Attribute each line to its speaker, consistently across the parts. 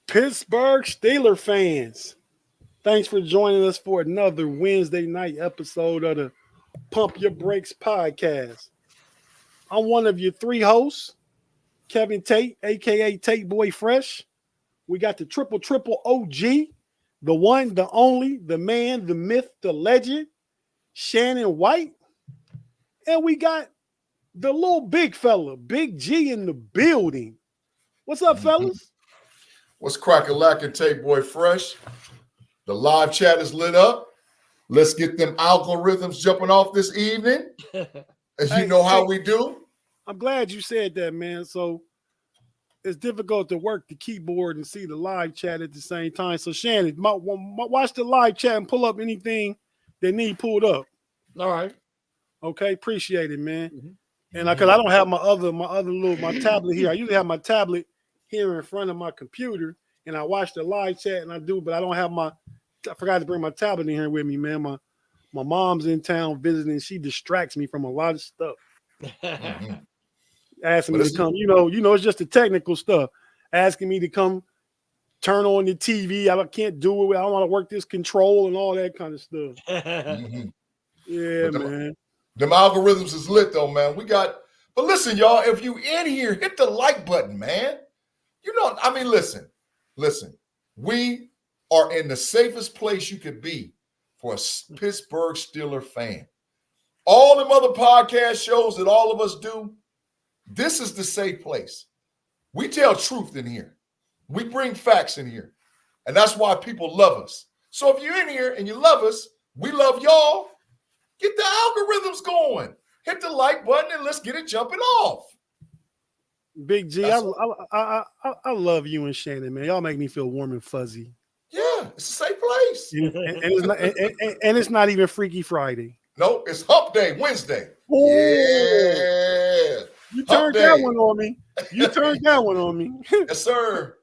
Speaker 1: Pittsburgh Steelers fans, thanks for joining us for another Wednesday night episode of the Pump Your Brakes podcast. I'm one of your three hosts, Kevin Tate, a.k.a. Tate Boy Fresh. We got the triple OG, the one, the only, the man, the myth, the legend, Shannon White. And we got the little big fella, Big G in the building. What's up, fellas?
Speaker 2: What's crackin' Tate Boy Fresh? The live chat is lit up. Let's get them algorithms jumping off this evening. As you know how we do.
Speaker 1: I'm glad you said that, man. So it's difficult to work the keyboard and see the live chat at the same time. So Shannon, watch the live chat and pull up anything they need pulled up.
Speaker 3: All right.
Speaker 1: Okay, appreciate it, man. Mm-hmm. And because I don't have my tablet here. I usually have my tablet here in front of my computer, and I watch the live chat, and I do, but I don't have I forgot to bring my tablet in here with me, man. My mom's in town visiting. She distracts me from a lot of stuff. Asking me to come, it's just the technical stuff. Asking me to come turn on the TV. I can't do it. I don't want to work this control and all that kind of stuff. Yeah, man.
Speaker 2: Them algorithms is lit though, man. But listen, y'all, if you in here, hit the like button, man. Listen. We are in the safest place you could be for a Pittsburgh Steelers fan. All them other podcast shows that all of us do, this is the safe place. We tell truth in here. We bring facts in here. And that's why people love us. So if you're in here and you love us, we love y'all. Get the algorithms going. Hit the like button and let's get it jumping off.
Speaker 1: Big G, I love you and Shannon, man. Y'all make me feel warm and fuzzy.
Speaker 2: Yeah, it's a safe place.
Speaker 1: And it's not even Freaky Friday.
Speaker 2: No, it's Hump Day, Wednesday.
Speaker 1: Ooh.
Speaker 2: Yeah.
Speaker 1: You turned that one on me.
Speaker 2: Yes, sir.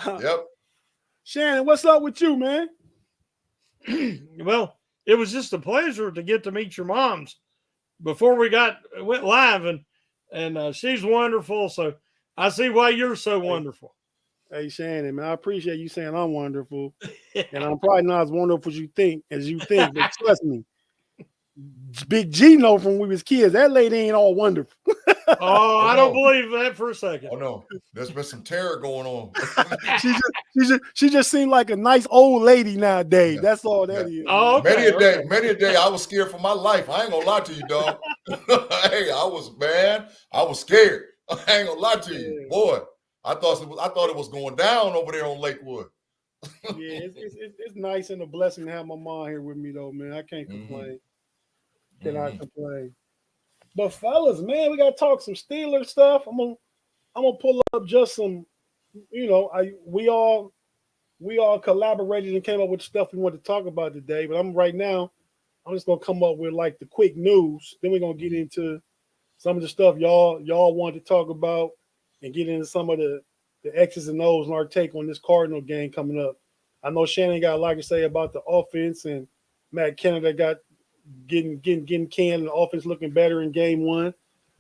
Speaker 2: Yep.
Speaker 1: Shannon, what's up with you, man?
Speaker 3: Well, it was just a pleasure to get to meet your moms before we went live, and she's wonderful. So I see why you're so wonderful.
Speaker 1: Hey, Shannon, man, I appreciate you saying I'm wonderful, and I'm probably not as wonderful as you think. But trust me, Big G know from when we was kids that lady ain't all wonderful.
Speaker 3: Oh, I don't believe that for a second.
Speaker 2: Oh no, there's been some terror going on.
Speaker 1: she just seemed like a nice old lady nowadays. Yeah. That's all that is.
Speaker 3: Oh, okay.
Speaker 2: Many a day, I was scared for my life. I ain't gonna lie to you, dog. Hey, I was scared. I ain't gonna lie to you, boy. I thought it was going down over there on Lakewood.
Speaker 1: Yeah, it's nice and a blessing to have my mom here with me, though, man. I can't complain. Cannot complain. But fellas, man, we gotta talk some Steelers stuff. I'm gonna pull up just some, we all collaborated and came up with stuff we want to talk about today. But I'm just gonna come up with like the quick news. Then we're gonna get into some of the stuff y'all want to talk about and get into some of the X's and O's and our take on this Cardinal game coming up. I know Shannon got a lot to say about the offense, and Matt Canada got getting canned and the offense looking better in game one.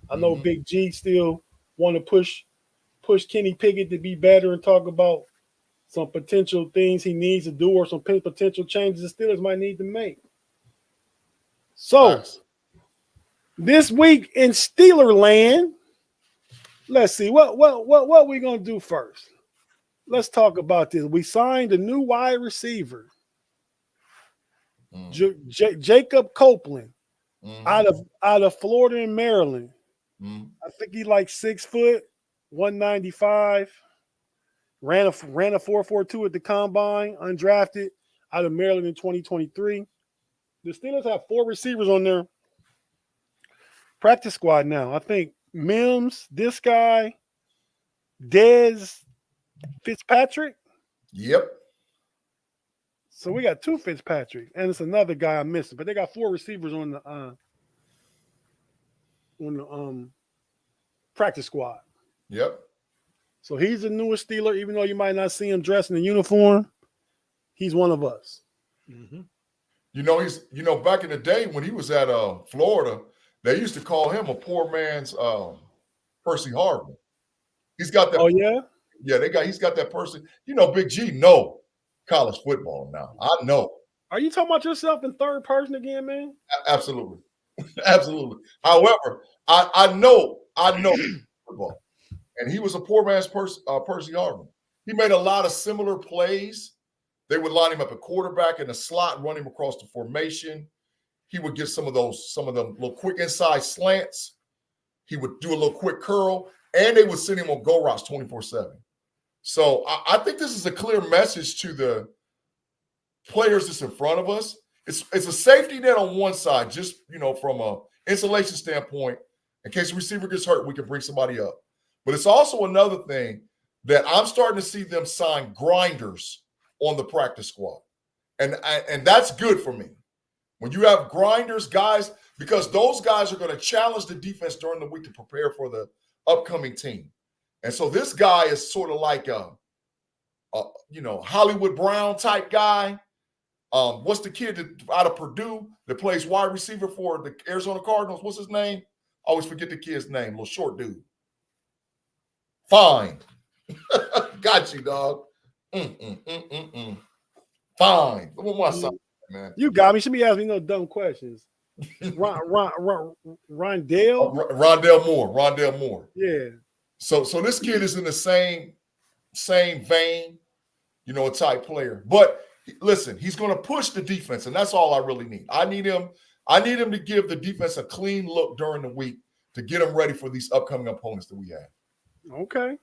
Speaker 1: I know Big G still want to push Kenny Pickett to be better and talk about some potential things he needs to do or some potential changes the Steelers might need to make. So this week in Steeler land, let's see what we gonna do first. Let's talk about this. We signed a new wide receiver. Jacob Copan out of Florida and Maryland. I think he's like 6 foot, 195. Ran a 4.42 at the combine, undrafted, out of Maryland in 2023. The Steelers have 4 receivers on their practice squad now. I think Mims, this guy, Dez, Fitzpatrick.
Speaker 2: Yep.
Speaker 1: So we got 2 Fitzpatrick, and it's another guy I'm missing. But they got 4 receivers on the practice squad.
Speaker 2: Yep.
Speaker 1: So he's the newest Steeler, even though you might not see him dressed in a uniform. He's one of us.
Speaker 3: Mm-hmm.
Speaker 2: Back in the day when he was at Florida, they used to call him a poor man's Percy Harvin. He's got that.
Speaker 1: Oh yeah,
Speaker 2: yeah. He's got that person. Big G know college football now. I know.
Speaker 1: Are you talking about yourself in third person again, man?
Speaker 2: Absolutely, absolutely. However, I know football, and he was a poor man's Percy Harvin. He made a lot of similar plays. They would line him up at quarterback in the slot, run him across the formation. He would get some of them little quick inside slants. He would do a little quick curl, and they would send him on go routes 24/7. So I think this is a clear message to the players that's in front of us. It's a safety net on one side, just from a insulation standpoint. In case the receiver gets hurt, we can bring somebody up. But it's also another thing that I'm starting to see them sign grinders on the practice squad. And that's good for me. When you have grinders, guys, because those guys are going to challenge the defense during the week to prepare for the upcoming team. And so this guy is sort of like a Hollywood Brown type guy. What's the kid out of Purdue that plays wide receiver for the Arizona Cardinals? What's his name? I always forget the kid's name. Little short dude. Fine. Got you, dog. Fine. What my son, man?
Speaker 1: You got me. Should be asking me no dumb questions. Rondell.
Speaker 2: Rondell Moore.
Speaker 1: Yeah.
Speaker 2: So this kid is in the same vein, a type player. But listen, he's going to push the defense, and that's all I really need. I need him to give the defense a clean look during the week to get them ready for these upcoming opponents that we have.
Speaker 1: Okay.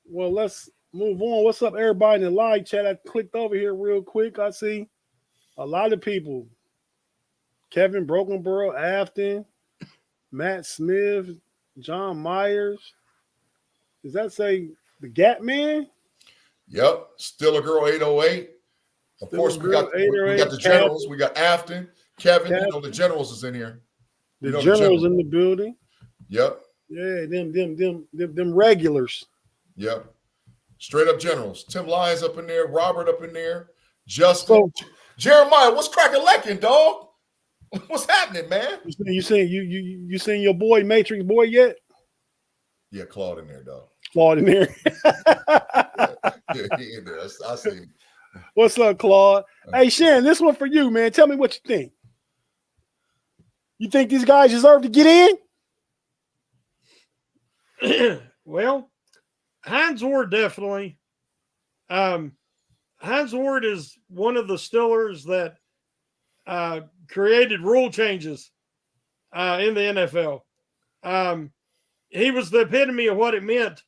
Speaker 1: Well, let's move on. What's up, everybody in the live chat? I clicked over here real quick. I see a lot of people. Kevin Brokenborough, Afton, Matt Smith, John Myers. Does that say the Gap Man?
Speaker 2: Yep. Still a Girl 808. Of course, we got the Generals. We got Afton, Kevin. The Generals is in here.
Speaker 1: The Generals in the building.
Speaker 2: Yep.
Speaker 1: Yeah, them regulars.
Speaker 2: Yep. Straight up Generals. Tim Lyons up in there. Robert up in there. Justin. Jeremiah, what's cracking lacking, dog? What's happening, man?
Speaker 1: You seen your boy Matrix boy yet?
Speaker 2: Yeah, Claude in there, dog.
Speaker 1: Claude in there.
Speaker 2: Yeah, he in there. I see him.
Speaker 1: What's up, Claude? Hey, Shannon, this one for you, man. Tell me what you think. You think these guys deserve to get
Speaker 3: in? Well, Hines Ward definitely. Hines Ward is one of the Steelers that created rule changes in the NFL. He was the epitome of what it meant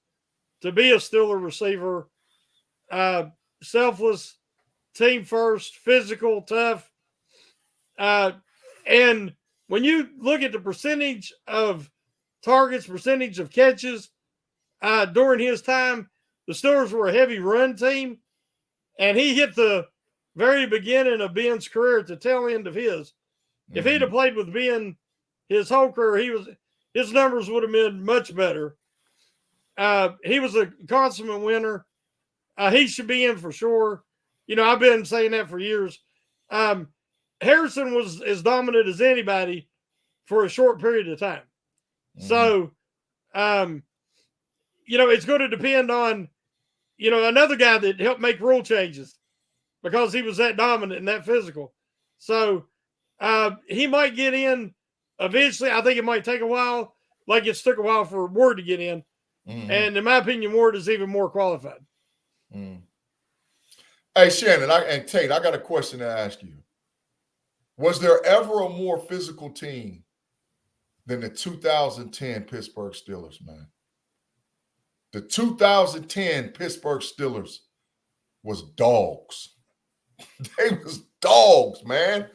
Speaker 3: to be a Steeler receiver. Selfless, team first, physical, tough. And when you look at the percentage of targets, percentage of catches during his time, the Steelers were a heavy run team. And he hit the very beginning of Ben's career at the tail end of his. If he'd have played with Ben his whole career, his numbers would have been much better. He was a consummate winner. He should be in for sure. I've been saying that for years. Harrison was as dominant as anybody for a short period of time. So, it's going to depend on, another guy that helped make rule changes because he was that dominant and that physical. So he might get in eventually. I think it might take a while, like it took a while for Ward to get in. And in my opinion, Ward is even more qualified.
Speaker 2: Hey, Shannon and Tate, I got a question to ask you. Was there ever a more physical team than the 2010 Pittsburgh Steelers, man? The 2010 Pittsburgh Steelers was dogs. They was dogs, man.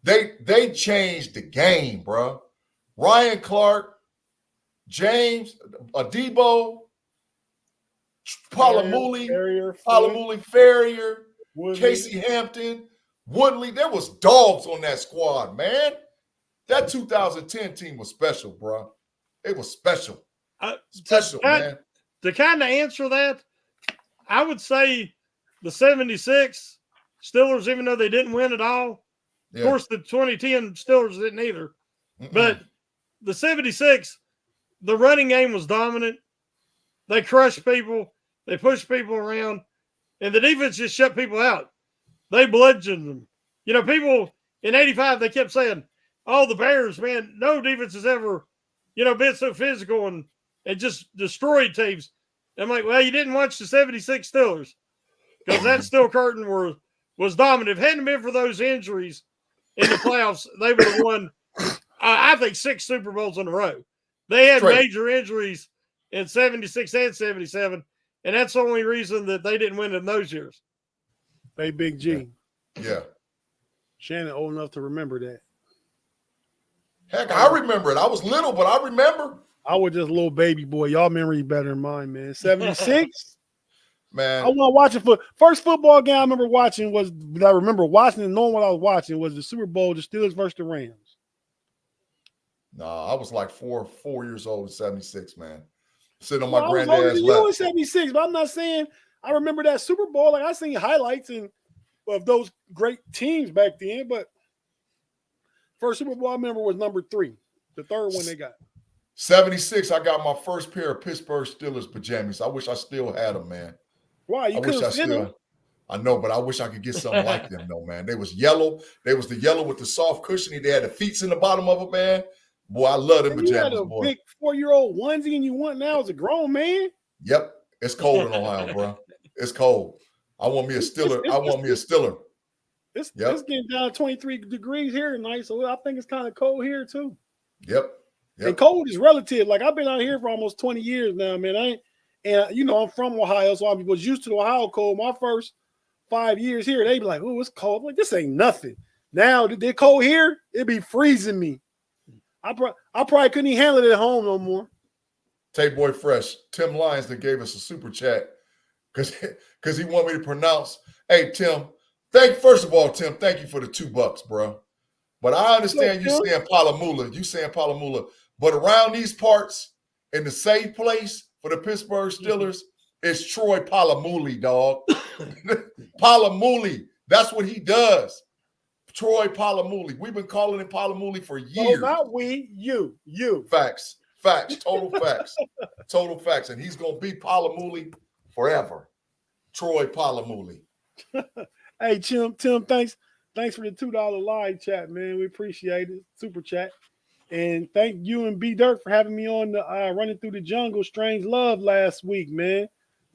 Speaker 2: They changed the game, bro. Ryan Clark, James, Adebo, Palamuli,
Speaker 1: Farrier,
Speaker 2: Farrier,
Speaker 1: Woodley.
Speaker 2: Casey Hampton, Woodley. There was dogs on that squad, man. That 2010 team was special, bro. It was special. Special, man.
Speaker 3: To kind of answer that, I would say the 76 Steelers, even though they didn't win at all, of course, the 2010 Steelers didn't either. But the 76, the running game was dominant. They crushed people. They pushed people around. And the defense just shut people out. They bludgeoned them. You know, people in 85, they kept saying, oh, the Bears, man, no defense has ever, been so physical and just destroyed teams. I'm like, well, you didn't watch the 76 Steelers because that Steel Curtain was dominant. If it hadn't been for those injuries in the playoffs, they would have won, I think, 6 Super Bowls in a row. They had major injuries in 76 and 77, and that's the only reason that they didn't win in those years.
Speaker 1: Hey, Big G.
Speaker 2: Yeah.
Speaker 1: Shannon old enough to remember that.
Speaker 2: Heck, I remember it. I was little, but I remember.
Speaker 1: I was just a little baby boy. Y'all memory better than mine, man. 76?
Speaker 2: Man.
Speaker 1: I was watching first football game I remember watching I remember watching and knowing what I was watching was the Super Bowl, the Steelers versus the Rams.
Speaker 2: No, I was like four years old in 76, man. Sitting on my granddad's
Speaker 1: lap. I was older than you in 76, but I'm not saying I remember that Super Bowl. Like I seen highlights of those great teams back then, but first Super Bowl I remember was number 3, the third one they got.
Speaker 2: 76, I got my first pair of Pittsburgh Steelers pajamas. I wish I still had them, man.
Speaker 1: Why? You couldn't fit them?
Speaker 2: I know, but I wish I could get something like them, though, man. They was yellow. They was the yellow with the soft cushiony. They had the feet in the bottom of it, man. Boy, I love them pajamas,
Speaker 1: you had a
Speaker 2: boy.
Speaker 1: big 4-year-old onesie and you want now as a grown man?
Speaker 2: Yep. It's cold in Ohio, bro. It's cold. I want me a Steeler. It's
Speaker 1: getting down to 23 degrees here tonight, so I think it's kind of cold here, too.
Speaker 2: Yep.
Speaker 1: And cold is relative. Like, I've been out here for almost 20 years now, man. I'm from Ohio, so I was used to the Ohio cold. My first 5 years here, they be like, oh, it's cold. I'm like, this ain't nothing. Now, they're cold here, it be freezing me. I probably couldn't even handle it at home no more.
Speaker 2: Tate Boy Fresh, Tim Lyons that gave us a super chat because he wanted me to pronounce. Hey, Tim, first of all, Tim, thank you for the $2, bro. But I understand you saying Palamula. But around these parts, in the safe place for the Pittsburgh Steelers, it's Troy Polamalu, dog. Polamalu. That's what he does. Troy Polamalu. We've been calling him Polamalu for years.
Speaker 1: No, not we. You.
Speaker 2: Facts. Total facts. Total facts. And he's going to be Polamalu forever. Troy Polamalu.
Speaker 1: Hey, Tim, thanks for the $2 live chat, man. We appreciate it. Super chat. And thank you and B Dirk for having me on the Running Through the Jungle Strange Love last week, man.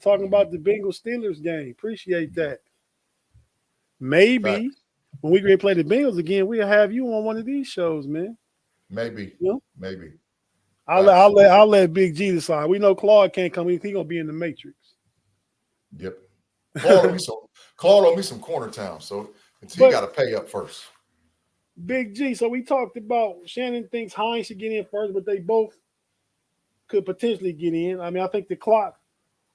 Speaker 1: Talking about the Bengals Steelers game. Appreciate that. Maybe when we play the Bengals again, we'll have you on one of these shows, man.
Speaker 2: Maybe. Maybe.
Speaker 1: I'll let Big G decide. We know Claude can't come in. He's gonna be in the Matrix.
Speaker 2: Yep. Claude on me some corner town, so he got to pay up first.
Speaker 1: Big G. So we talked about Shannon thinks Hines should get in first, but they both could potentially get in. I mean, I think the clock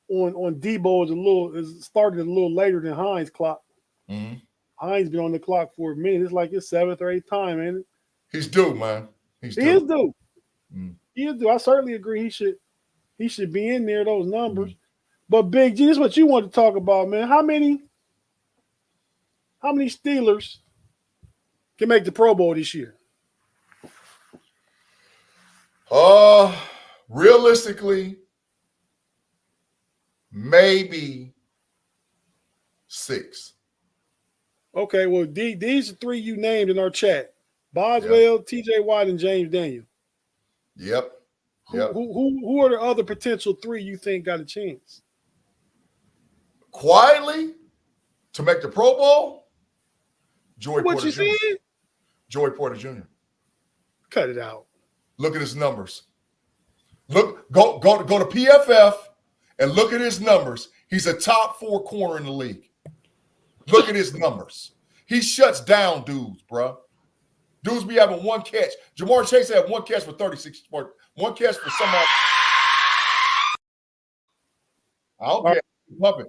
Speaker 1: on Debo is started a little later than Hines' clock.
Speaker 2: Mm-hmm.
Speaker 1: Hines been on the clock for a minute. It's like his 7th or 8th time, ain't it?
Speaker 2: He's due, man. He is
Speaker 1: due.
Speaker 2: Mm-hmm.
Speaker 1: He is due. I certainly agree. He should be in there. Those numbers. Mm-hmm. But Big G, this is what you want to talk about, man. How many Steelers can make the Pro Bowl this year?
Speaker 2: Realistically, maybe 6.
Speaker 1: Okay, well, these are 3 you named in our chat: Boswell, T.J. Watt, and James Daniel.
Speaker 2: Yep.
Speaker 1: Who are the other potential 3 you think got a chance?
Speaker 2: Quietly to make the Pro Bowl? Joey Porter Jr.
Speaker 1: Said?
Speaker 2: Joey Porter Jr.
Speaker 1: Cut it out.
Speaker 2: Look at his numbers. Go to PFF and look at his numbers. He's a top 4 corner in the league. Look at his numbers. He shuts down dudes, bro. Dudes be having 1 catch. Jamar Chase had 1 catch for 36 yards. 1 catch for somebody. I don't care. Pump it.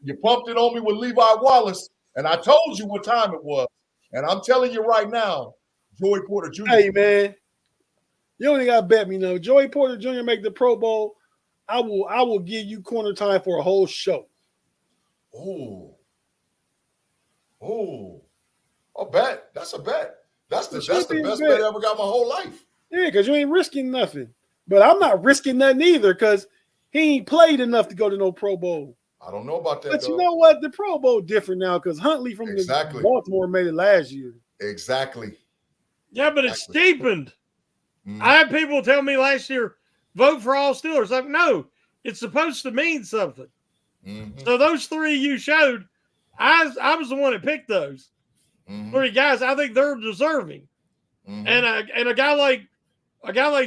Speaker 2: You pumped it on me with Levi Wallace, and I told you what time it was. And I'm telling you right now, Joey Porter Jr.
Speaker 1: Hey, man, you only got to bet me now. Joey Porter Jr. make the Pro Bowl, I will give you corner time for a whole show.
Speaker 2: Oh, a bet. That's a bet. That's the best bet I ever got my whole life.
Speaker 1: Yeah, because you ain't risking nothing. But I'm not risking nothing either because he ain't played enough to go to no Pro Bowl.
Speaker 2: I don't know about that.
Speaker 1: But you know what? The Pro Bowl different now because Huntley from the Baltimore made it last year.
Speaker 2: Exactly.
Speaker 3: Yeah, but it's steepened. I had people tell me last year, vote for all Steelers. Like, no, it's supposed to mean something. So those three you showed, I was the one that picked those. 3 guys, I think they're deserving. And a guy like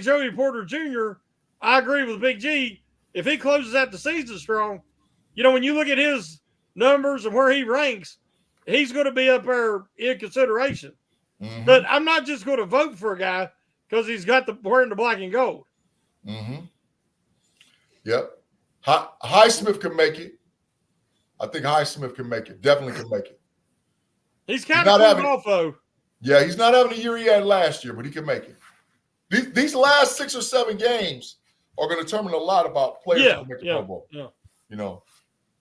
Speaker 3: Joey Porter Jr., I agree with Big G. If he closes out the season strong, when you look at his numbers and where he ranks, he's going to be up there in consideration. But I'm not just going to vote for a guy because he's got wearing the black and gold.
Speaker 2: Yep. Highsmith can make it. I think Highsmith can make it. Definitely can make it.
Speaker 3: He's kind of coming off, though.
Speaker 2: Yeah, he's not having the year he had last year, but he can make it. These last 6 or 7 games are going to determine a lot about players who make the Pro Bowl.
Speaker 3: Yeah.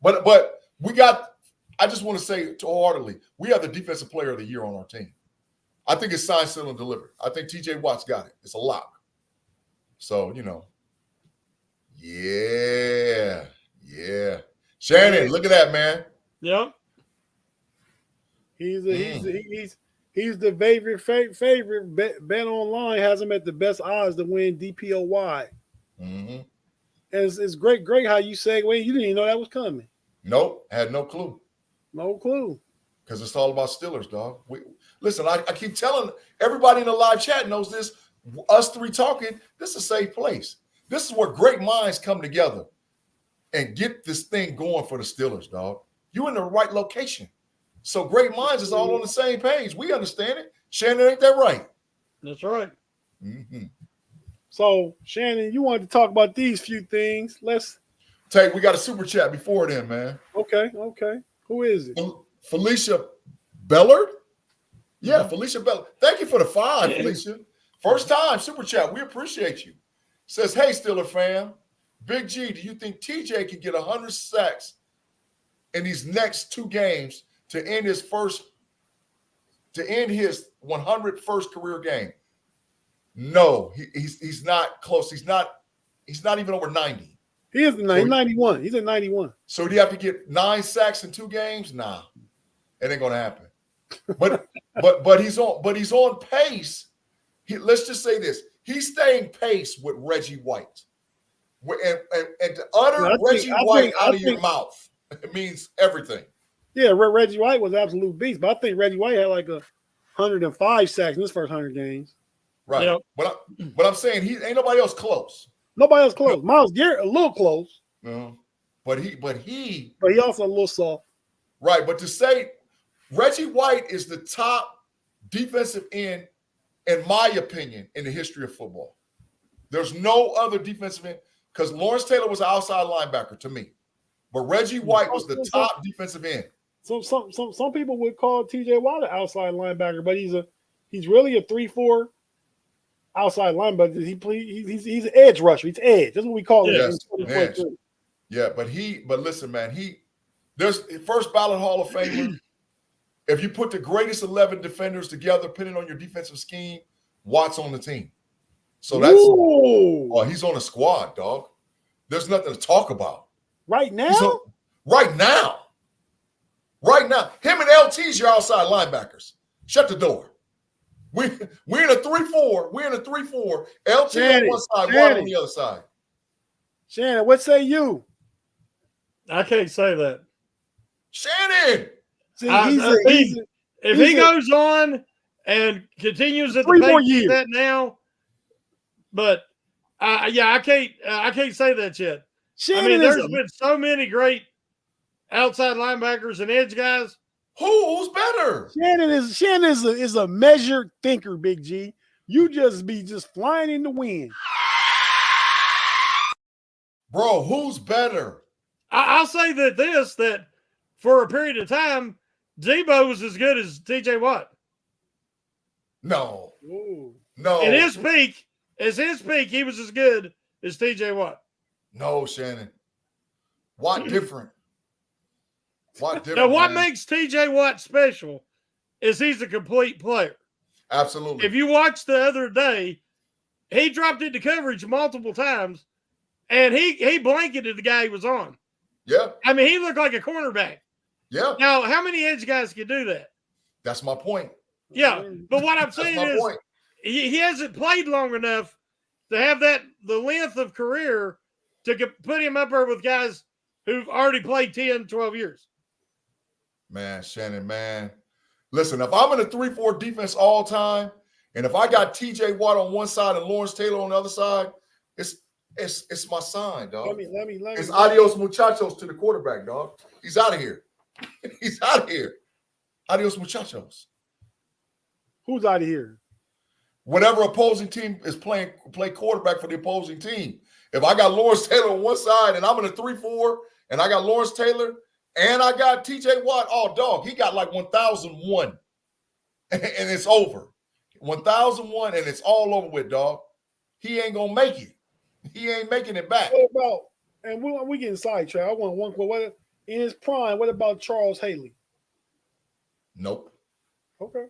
Speaker 2: But we got. I just want to say wholeheartedly, we have the defensive player of the year on our team. I think it's signed, sealed, and delivered. I think TJ Watt's got it. It's a lock. So, yeah. Shannon, look at that, man.
Speaker 3: Yep.
Speaker 1: He's the favorite. Bet online has him at the best odds to win DPOY. And it's great how you segue. You didn't even know that was coming.
Speaker 2: Nope, had no clue.
Speaker 1: No clue.
Speaker 2: Because it's all about Steelers, dog. Listen, I keep telling everybody in the live chat knows this. Us three talking, this is a safe place. This is where great minds come together and get this thing going for the Steelers, dog. You're in the right location. So great minds is all on the same page. We understand it. Shannon, ain't that right?
Speaker 3: That's right.
Speaker 1: So, Shannon, you wanted to talk about these few things. Let's
Speaker 2: Tate, we got a super chat before then, man.
Speaker 1: Okay. Who is it?
Speaker 2: Felicia Bellard? Yeah, Felicia Bellard. Thank you for the 5, Felicia. First time super chat. We appreciate you. Says, hey, Steeler fam. Big G, do you think TJ can get 100 sacks in these next 2 games to end his 101st career game? No, he's not close. He's not even over 90.
Speaker 1: He is 91. He's at 91.
Speaker 2: So do you have to get 9 sacks in 2 games? Nah, it ain't gonna happen. But he's on pace. Let's just say this: he's staying pace with Reggie White, and to utter Reggie White out of your mouth, it means everything.
Speaker 1: Yeah, Reggie White was an absolute beast, but I think Reggie White had like 105 sacks in his first 100 games.
Speaker 2: Right. Yep. But I'm saying ain't nobody else close.
Speaker 1: Nobody else close. Myles Garrett a little close.
Speaker 2: But he
Speaker 1: also a little soft.
Speaker 2: Right. But to say Reggie White is the top defensive end, in my opinion, in the history of football. There's no other defensive end because Lawrence Taylor was an outside linebacker to me. But Reggie White was the top defensive end.
Speaker 1: Some people would call TJ Watt an outside linebacker, but he's really a 3-4 outside linebacker. He's an edge rusher. He's edge. That's what we call it.
Speaker 2: Edge. Yeah, but listen, man, there's first ballot Hall of Famer. If you put the greatest 11 defenders together, depending on your defensive scheme, Watt's on the team. So he's on the squad, dog. There's nothing to talk about.
Speaker 1: Right now?
Speaker 2: Right now. Him and LT's your outside linebackers. Shut the door. We're in a 3-4. We're in a 3-4. LT on one side, Watt on the other side.
Speaker 1: Shannon, what say you?
Speaker 3: I can't say that.
Speaker 2: Shannon!
Speaker 3: If he goes on and continues at the pace he's at now, but I can't say that yet.
Speaker 1: Shannon,
Speaker 3: there's been so many great outside linebackers and edge guys.
Speaker 2: Who's better?
Speaker 1: Shannon is a measured thinker, Big G. You just be flying in the wind.
Speaker 2: Bro, who's better?
Speaker 3: I'll say that for a period of time, Debo was as good as TJ Watt.
Speaker 2: No.
Speaker 1: Ooh.
Speaker 2: No.
Speaker 3: At his peak, he was as good as TJ Watt.
Speaker 2: No, Shannon. Watt different. Watt different.
Speaker 3: Now, what
Speaker 2: man.
Speaker 3: makes TJ Watt special is he's a complete player.
Speaker 2: Absolutely.
Speaker 3: If you watched the other day, he dropped into coverage multiple times, and he blanketed the guy he was on.
Speaker 2: Yeah.
Speaker 3: I mean, he looked like a cornerback.
Speaker 2: Yeah.
Speaker 3: Now, how many edge guys can do that?
Speaker 2: That's my point.
Speaker 3: Yeah, but what I'm saying is he hasn't played long enough to have the length of career to put him up there with guys who've already played 10, 12 years.
Speaker 2: Man, Shannon, man. Listen, if I'm in a 3-4 defense all time, and if I got TJ Watt on one side and Lawrence Taylor on the other side, it's my sign, dog.
Speaker 1: Let me.
Speaker 2: It's adios muchachos to the quarterback, dog. He's out of here. He's out of here. Adios muchachos.
Speaker 1: Who's out of here?
Speaker 2: Whatever opposing team is play quarterback for the opposing team. If I got Lawrence Taylor on one side and I'm in a 3-4 and I got Lawrence Taylor and I got TJ Watt, oh, dog, he got like 1,001 and it's over. 1,001 and it's all over with, dog. He ain't going to make it. He ain't making it back.
Speaker 1: What about, and we getting sidetracked. I want one quote. What in his prime, what about Charles Haley?
Speaker 2: Nope.
Speaker 1: Okay.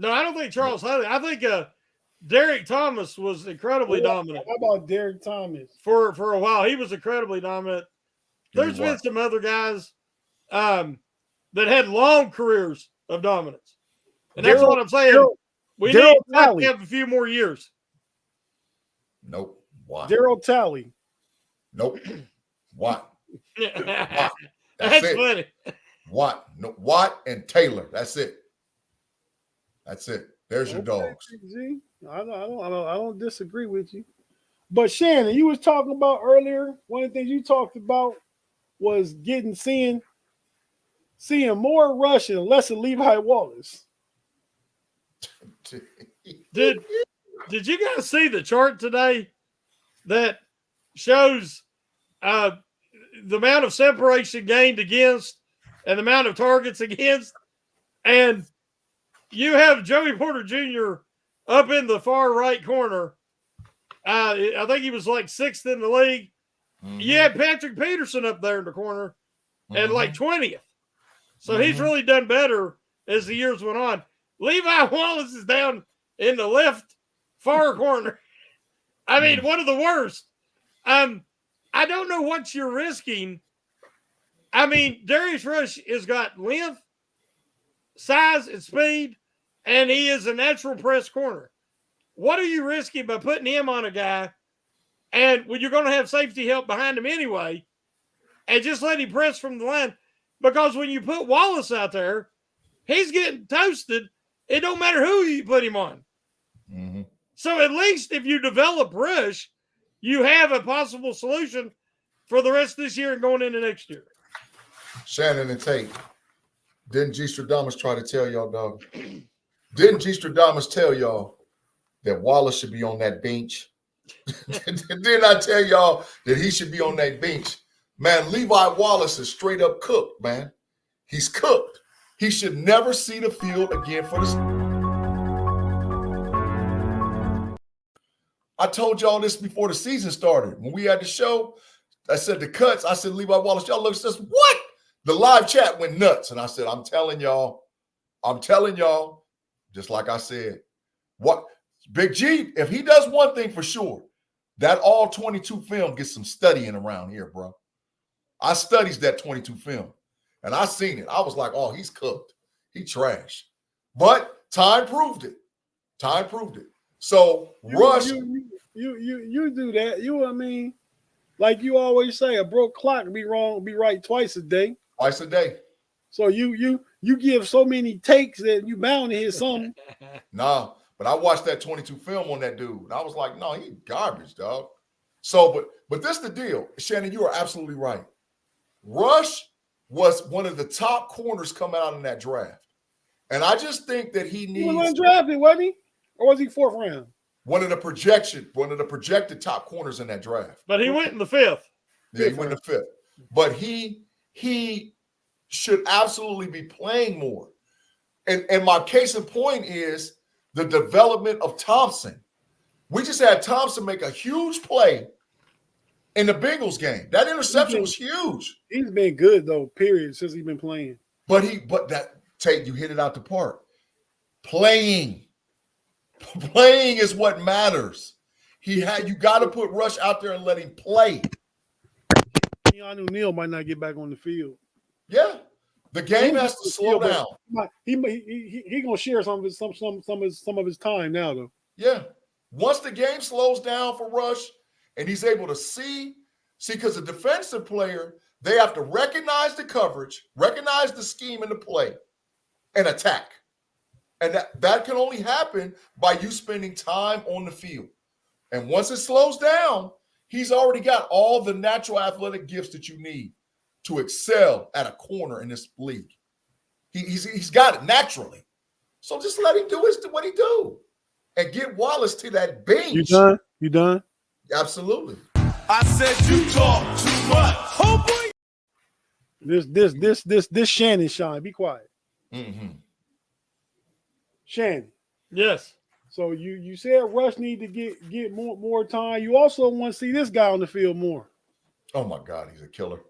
Speaker 3: No, I don't think Charles Haley. I think Derek Thomas was incredibly dominant.
Speaker 1: How about Derek Thomas?
Speaker 3: For a while, he was incredibly dominant. There's been some other guys that had long careers of dominance. And that's what I'm saying. We need to have a few more years.
Speaker 2: Nope. Why?
Speaker 1: Daryl Talley.
Speaker 2: Nope. Watt.
Speaker 3: That's
Speaker 2: it.
Speaker 3: funny.
Speaker 2: Watt. No, Watt and Taylor. That's it. That's it. There's your dogs.
Speaker 1: G. I don't disagree with you. But Shannon, you was talking about earlier, one of the things you talked about was seeing more Rush and less of Levi Wallace.
Speaker 3: Did you guys see the chart today that shows the amount of separation gained against and the amount of targets against? And you have Joey Porter Jr. up in the far right corner. I think he was like 6th in the league. Mm-hmm. You had Patrick Peterson up there in the corner at like 20th. So he's really done better as the years went on. Levi Wallace is down in the left far corner. I mean, one of the worst. I don't know what you're risking. I mean, Darius Rush has got length, size, and speed, and he is a natural press corner. What are you risking by putting him on a guy, and when you're going to have safety help behind him anyway, and just let him press from the line? Because when you put Wallace out there, he's getting toasted. It don't matter who you put him on. Mm-hmm. So at least if you develop Rush, you have a possible solution for the rest of this year and going into next year.
Speaker 2: Shannon and Tate, didn't G. Stradamus try to tell y'all, dog? Didn't G. Stradamus tell y'all that Wallace should be on that bench? Didn't I tell y'all that he should be on that bench? Man, Levi Wallace is straight up cooked, man. He's cooked. He should never see the field again for the. I told y'all this before the season started. When we had the show, I said the cuts. I said, Levi Wallace, y'all look at this. What? The live chat went nuts. And I said, I'm telling y'all, just like I said, what Big G, if he does one thing for sure, that all 22 film gets some studying around here, bro. I studies that 22 film. And I seen it. I was like, oh, he's cooked. He trash. But time proved it. So Rush.
Speaker 1: You do that. You know what I mean? Like you always say, a broke clock be right twice a day.
Speaker 2: Twice a day.
Speaker 1: So you give so many takes that you bound to hit something.
Speaker 2: Nah, but I watched that 22 film on that dude. And I was like, no, he garbage, dog. So, but this the deal. Shannon, you are absolutely right. Rush was one of the top corners coming out in that draft. And I just think that he needs. He was
Speaker 1: undrafted, wasn't he? Or was he 4th round?
Speaker 2: One of the projected top corners in that draft.
Speaker 3: But he went in the 5th.
Speaker 2: Yeah, he went in the 5th. but he should absolutely be playing more. And my case in point is the development of Thompson. We just had Thompson make a huge play in the Bengals game. That interception was huge.
Speaker 1: He's been good though, period, since he's been playing.
Speaker 2: But that Tate, you hit it out the park. Playing is what matters. You got to put Rush out there and let him play.
Speaker 1: Keanu Neal might not get back on the field.
Speaker 2: Yeah, the game has to slow down.
Speaker 1: He gonna share some of his time now though.
Speaker 2: Yeah, once the game slows down for Rush and he's able to see, because the defensive player, they have to recognize the coverage, recognize the scheme and the play, and attack. And that can only happen by you spending time on the field. And once it slows down, he's already got all the natural athletic gifts that you need to excel at a corner in this league. He's got it naturally. So just let him do what he do and get Wallace to that bench.
Speaker 1: You done?
Speaker 2: Absolutely.
Speaker 4: I said you talk too much. Oh boy.
Speaker 1: This Shannon Shine. Be quiet.
Speaker 2: Mm-hmm.
Speaker 1: Shannon.
Speaker 3: Yes.
Speaker 1: So you said Rush need to get more time. You also want to see this guy on the field more.
Speaker 2: Oh my God, he's a killer.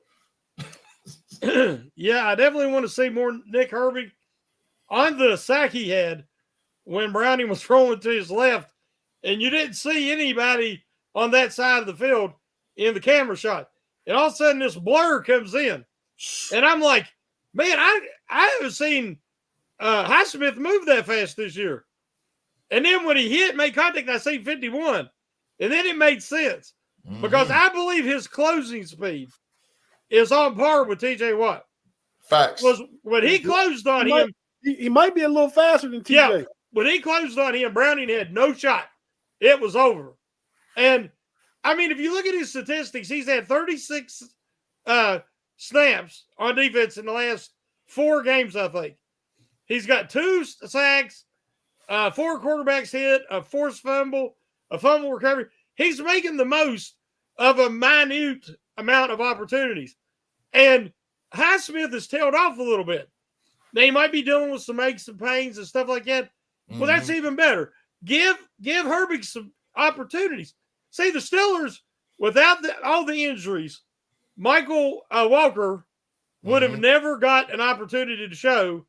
Speaker 3: Yeah, I definitely want to see more Nick Herbig on the sack he had when Browning was throwing to his left, and you didn't see anybody on that side of the field in the camera shot. And all of a sudden, this blur comes in, and I'm like, man, I haven't seen Highsmith move that fast this year. And then when he made contact, I see 51. And then it made sense because I believe his closing speed is on par with TJ Watt.
Speaker 2: Facts.
Speaker 3: Was when he closed on him.
Speaker 1: He might be a little faster than TJ.
Speaker 3: Yeah, when he closed on him, Browning had no shot. It was over. And, I mean, if you look at his statistics, he's had 36 snaps on defense in the last 4 games, I think. He's got 2 sacks, 4 quarterbacks hit, a forced fumble, a fumble recovery. He's making the most of a minute amount of opportunities. And Highsmith has tailed off a little bit. Now, he might be dealing with some aches and pains and stuff like that. Well, that's even better. Give Herbig some opportunities. See, the Steelers, without all the injuries, Michael Walker would have never got an opportunity to show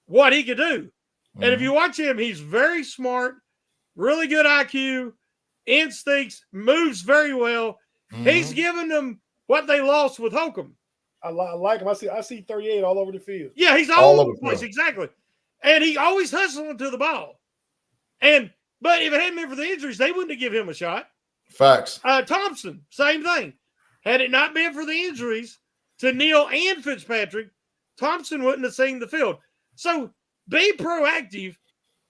Speaker 3: what he could do. And if you watch him, he's very smart, really good IQ, instincts, moves very well. He's given them what they lost with Holcomb.
Speaker 1: I like him. I see 38 all over the field.
Speaker 3: Yeah, he's all over the place. Exactly. And he always hustling to the ball. But if it hadn't been for the injuries, they wouldn't have given him a shot.
Speaker 2: Facts.
Speaker 3: Thompson, same thing. Had it not been for the injuries to Neal and Fitzpatrick, Thompson wouldn't have seen the field. So be proactive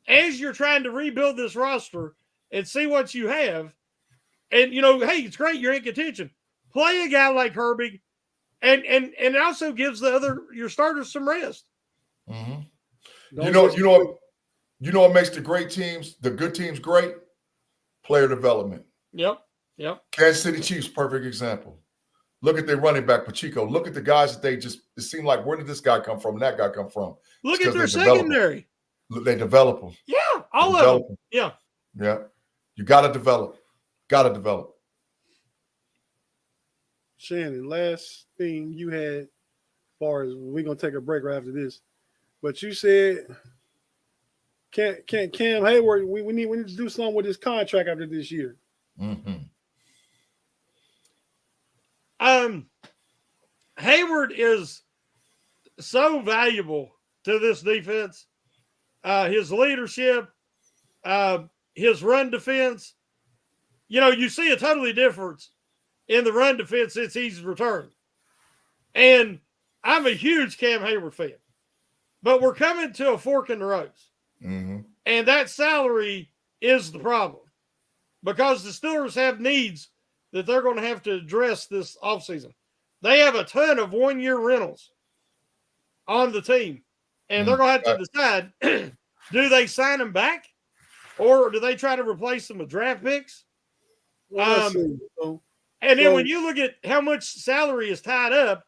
Speaker 3: as you're trying to rebuild this roster and see what you have. And, hey, it's great you're in contention. Play a guy like Herbig, and it also gives your starters some rest.
Speaker 2: You know what makes the great teams, the good teams, great? Player development.
Speaker 3: Yep.
Speaker 2: Kansas City Chiefs, perfect example. Look at their running back, Pacheco. Look at the guys that it seemed like, where did this guy come from? That guy come from?
Speaker 3: Look at their secondary.
Speaker 2: They develop them.
Speaker 3: Yeah, all of them. Yeah.
Speaker 2: You got to develop.
Speaker 1: Shannon, last thing you had, as far as we're gonna take a break right after this, but you said, Cam Hayward, we need to do something with his contract after this year.
Speaker 3: Hayward is so valuable to this defense. His leadership, his run defense. You see a totally difference in the run defense since he's returned. And I'm a huge Cam Hayward fan. But we're coming to a fork in the roads. And that salary is the problem. Because the Steelers have needs that they're going to have to address this offseason. They have a ton of one-year rentals on the team. And they're going to have to decide, do they sign them back? Or do they try to replace them with draft picks? And then when you look at how much salary is tied up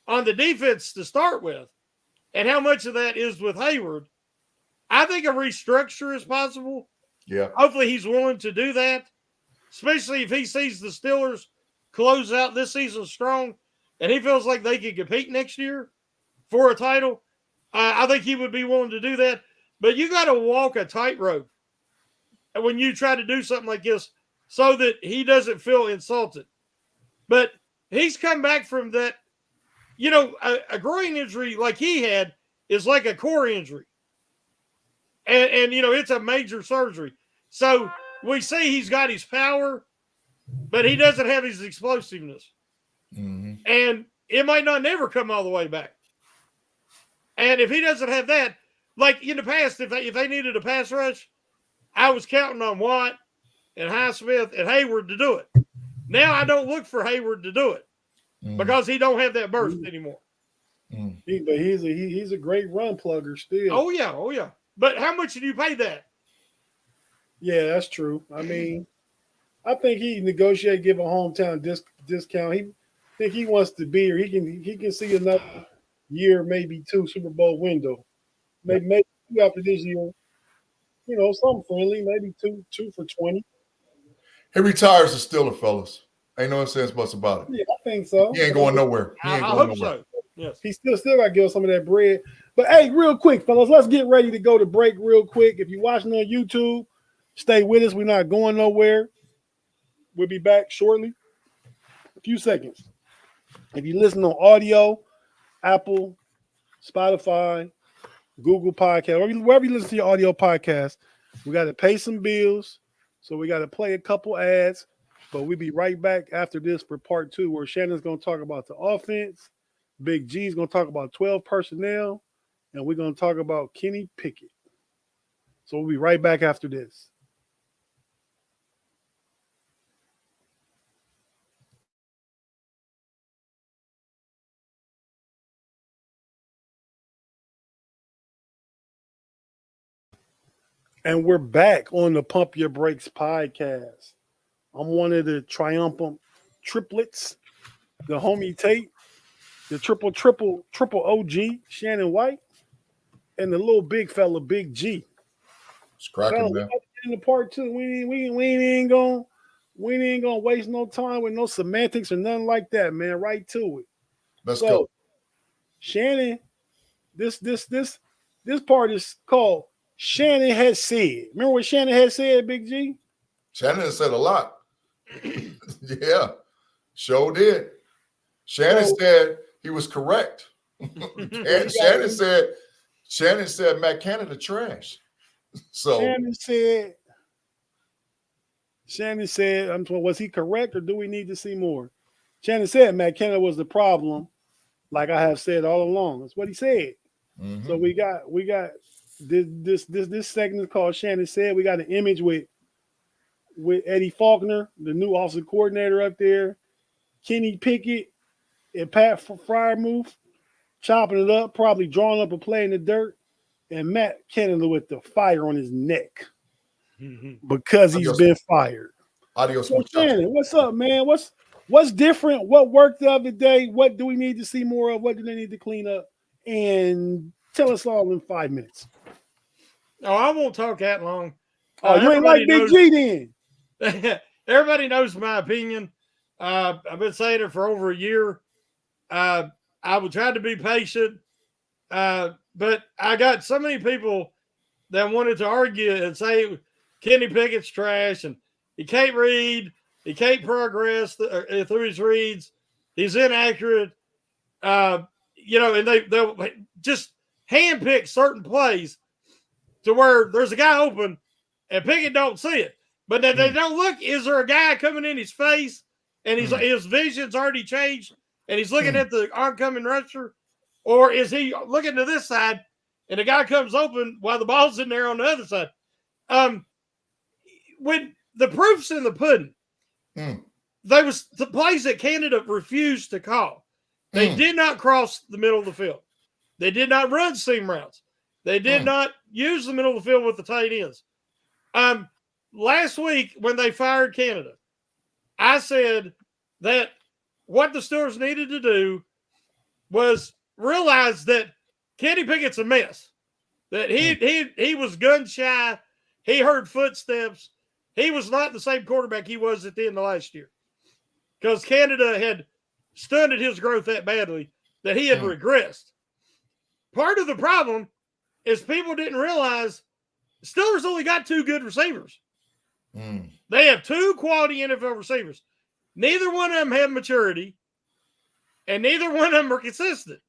Speaker 3: on the defense to start with, and how much of that is with Hayward, I think a restructure is possible.
Speaker 2: Yeah.
Speaker 3: Hopefully he's willing to do that, especially if he sees the Steelers close out this season strong and he feels like they can compete next year for a title. I think he would be willing to do that. But you got to walk a tightrope when you try to do something like this so that he doesn't feel insulted. But he's come back from that. You know, a groin injury like he had is like a core injury. And you know, it's a major surgery. So we see he's got his power, but he doesn't have his explosiveness.
Speaker 2: Mm-hmm.
Speaker 3: And it might not never come all the way back. And if he doesn't have that, like in the past, if they needed a pass rush, I was counting on Watt and Highsmith and Hayward to do it. Now I don't look for Hayward to do it because he don't have that burst anymore.
Speaker 1: But he's a great run plugger still.
Speaker 3: Oh yeah. But how much did you pay that?
Speaker 1: Yeah, that's true. I mean, I think he negotiate, give a hometown discount. He think he wants to be, or he can see another year, maybe 2 Super Bowl window. Maybe 2 after this year. You know, something friendly, maybe two for 20.
Speaker 2: He retires the Steeler, fellas. Ain't no sense but about it.
Speaker 1: Yeah, I think so.
Speaker 2: He ain't going nowhere.
Speaker 3: I hope so. Yes.
Speaker 1: He still got to give us some of that bread. But hey, real quick, fellas, let's get ready to go to break real quick. If you're watching on YouTube, stay with us. We're not going nowhere. We'll be back shortly. A few seconds. If you listen on audio, Apple, Spotify, Google Podcast, wherever you listen to your audio podcast, we got to pay some bills. So we got to play a couple ads. But we'll be right back after this for part 2, where Shannon's going to talk about the offense. Big G's going to talk about 12 personnel. And we're going to talk about Kenny Pickett. So we'll be right back after this. And we're back on the Pump Your Brakes podcast. I'm one of the triumphant triplets, the homie Tate, the triple OG, Shannon White, and the little big fella, Big G.
Speaker 2: It's cracking, man.
Speaker 1: In the part 2, we ain't gonna waste no time with no semantics or nothing like that, man. Right to it.
Speaker 2: Let's go.
Speaker 1: Shannon, this part is called Shannon Has Said. Remember what Shannon had said, Big G?
Speaker 2: Shannon said a lot. Yeah, sure did. Shannon said he was correct. And Shannon said Matt Canada trash. So Shannon said, was he correct or do we need to see more? Shannon said Matt Canada was the problem, like I have said all along. That's what he said. Mm-hmm. So we got this segment called Shannon Said. We got an image with Eddie Faulkner, the new offensive coordinator up there, Kenny Pickett and Pat Fryermuth chopping it up, probably drawing up a play in the dirt, and Matt Canada with the fire on his neck because he's been fired. Adios.
Speaker 1: So Shannon, what's up, man? What's different? What worked the other day? What do we need to see more of? What do they need to clean up? And tell us all in 5 minutes.
Speaker 3: Oh, I won't talk that long.
Speaker 1: Oh, you ain't like Big G then.
Speaker 3: Everybody knows my opinion. I've been saying it for over a year. I would try to be patient, but I got so many people that wanted to argue and say Kenny Pickett's trash and he can't read, he can't progress through his reads, he's inaccurate. And they'll just handpick certain plays to where there's a guy open and Pickett don't see it. But then they don't look, is there a guy coming in his face and his vision's already changed and he's looking at the oncoming rusher? Or is he looking to this side and the guy comes open while the ball's in there on the other side? When the proof's in the pudding, there was the plays that Canada refused to call. They did not cross the middle of the field. They did not run seam routes. They did not use the middle of the field with the tight ends. Last week when they fired Canada, I said that what the Steelers needed to do was realize that Kenny Pickett's a mess. That he was gun shy. He heard footsteps. He was not the same quarterback he was at the end of last year. Because Canada had stunted his growth that badly that he had regressed. Part of the problem is people didn't realize Steelers only got 2 good receivers. They have 2 quality NFL receivers. Neither one of them have maturity, and neither one of them are consistent.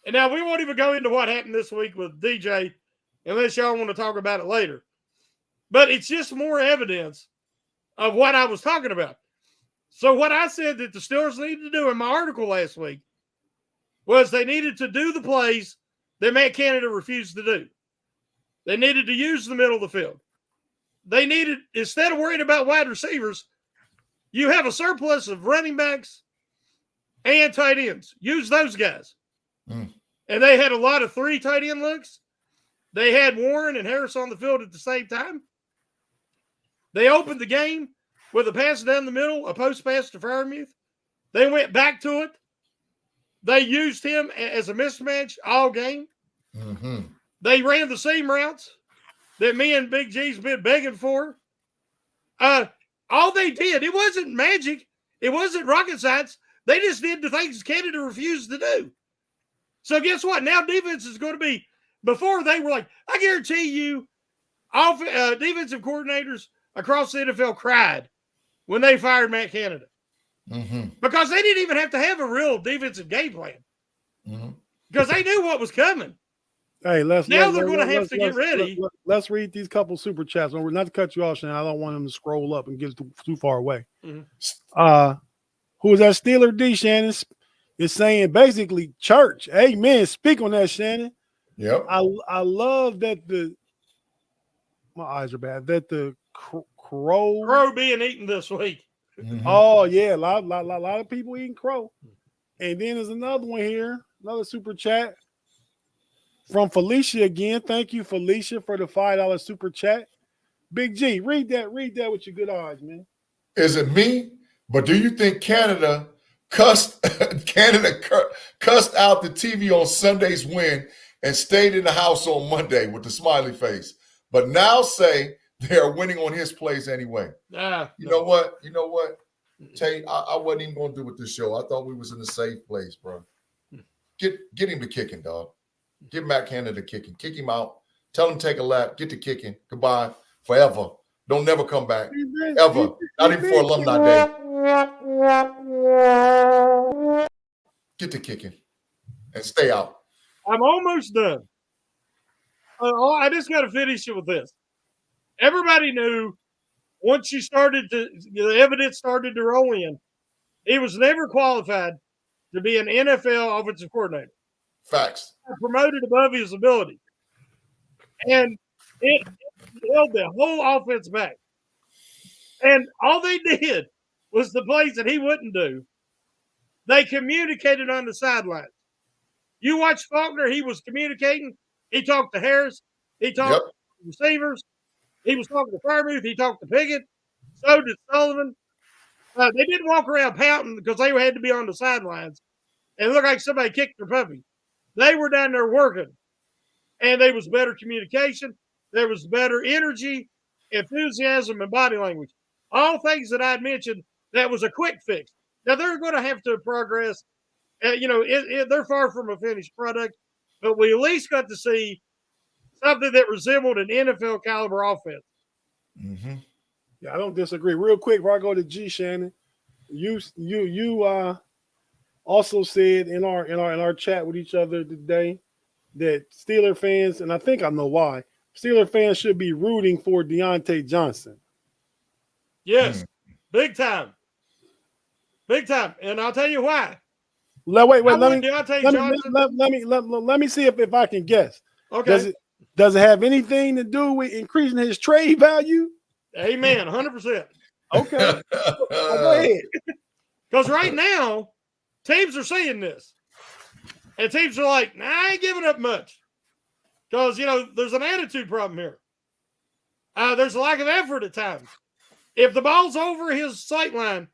Speaker 3: And now we won't even go into what happened this week with DJ unless y'all want to talk about it later. But it's just more evidence of what I was talking about. So what I said that the Steelers needed to do in my article last week was they needed to do the plays that Matt Canada refused to do. They needed to use the middle of the field. They needed, instead of worrying about wide receivers, you have a surplus of running backs and tight ends. Use those guys. And they had a lot of 3 tight end looks. They had Warren and Harris on the field at the same time. They opened the game with a pass down the middle, a post pass to Freiermuth. They went back to it. They used him as a mismatch all game. They ran the same routes that me and Big G's been begging for. All they did, it wasn't magic. It wasn't rocket science. They just did the things Canada refused to do. So guess what? Now defense is going to be, before they were like, I guarantee you, defensive coordinators across the NFL cried when they fired Matt Canada. Because they didn't even have to have a real defensive game plan. Because they knew what was coming.
Speaker 1: Hey,
Speaker 3: they're going to have to get ready.
Speaker 1: Let's read these couple super chats. We're not to cut you off, Shannon. I don't want them to scroll up and get too far away. Who is that Steeler D, Shannon? Is saying basically church. Amen. Speak on that, Shannon.
Speaker 2: Yep.
Speaker 1: I love that my eyes are bad. That the crow
Speaker 3: being eaten this week.
Speaker 1: Oh yeah, a lot of people eating crow. And then there's another one here, another super chat from Felicia again. Thank you, Felicia, for the $5 super chat. Big G, read that with your good eyes, man.
Speaker 2: Is it me? But do you think Canada cussed out the TV on Sunday's win and stayed in the house on Monday with the smiley face, but now say they are winning on his plays anyway? You know what? Tate, I wasn't even going to do with this show. I thought we was in a safe place, bro. Get him to kicking, dog. Give Matt Canada kicking. Kick him out. Tell him take a lap. Get to kicking. Goodbye. Forever. Don't never come back. Ever. Not even for Alumni Day. Get to kicking and stay out.
Speaker 3: I'm almost done. I just got to finish it with this. Everybody knew once the evidence started to roll in, he was never qualified to be an NFL offensive coordinator.
Speaker 2: Facts.
Speaker 3: Promoted above his ability. And it held the whole offense back. And all they did was the plays that he wouldn't do. They communicated on the sidelines. You watch Faulkner, he was communicating. He talked to Harris. He talked to receivers. He was talking to Freiermuth. He talked to Pickett. So did Sullivan. They didn't walk around pouting because they had to be on the sidelines and look like somebody kicked their puppy. They were down there working. And there was better communication. There was better energy, enthusiasm, and body language. All things that I mentioned, that was a quick fix. Now, they're going to have to progress. They're far from a finished product, but we at least got to see something that resembled an NFL caliber offense.
Speaker 1: Yeah, I don't disagree. Real quick, before I go to G, Shannon, you also said in our chat with each other today that Steeler fans, and I think I know why, Steeler fans should be rooting for Deontay Johnson.
Speaker 3: Yes, big time. Big time. And I'll tell you why.
Speaker 1: Wait. Let me see if I can guess.
Speaker 3: Okay.
Speaker 1: Does it have anything to do with increasing his trade value?
Speaker 3: Amen. 100%.
Speaker 1: Okay. Go ahead.
Speaker 3: Because right now, teams are saying this. And teams are like, nah, I ain't giving up much. Because, there's an attitude problem here. There's a lack of effort at times. If the ball's over his sight line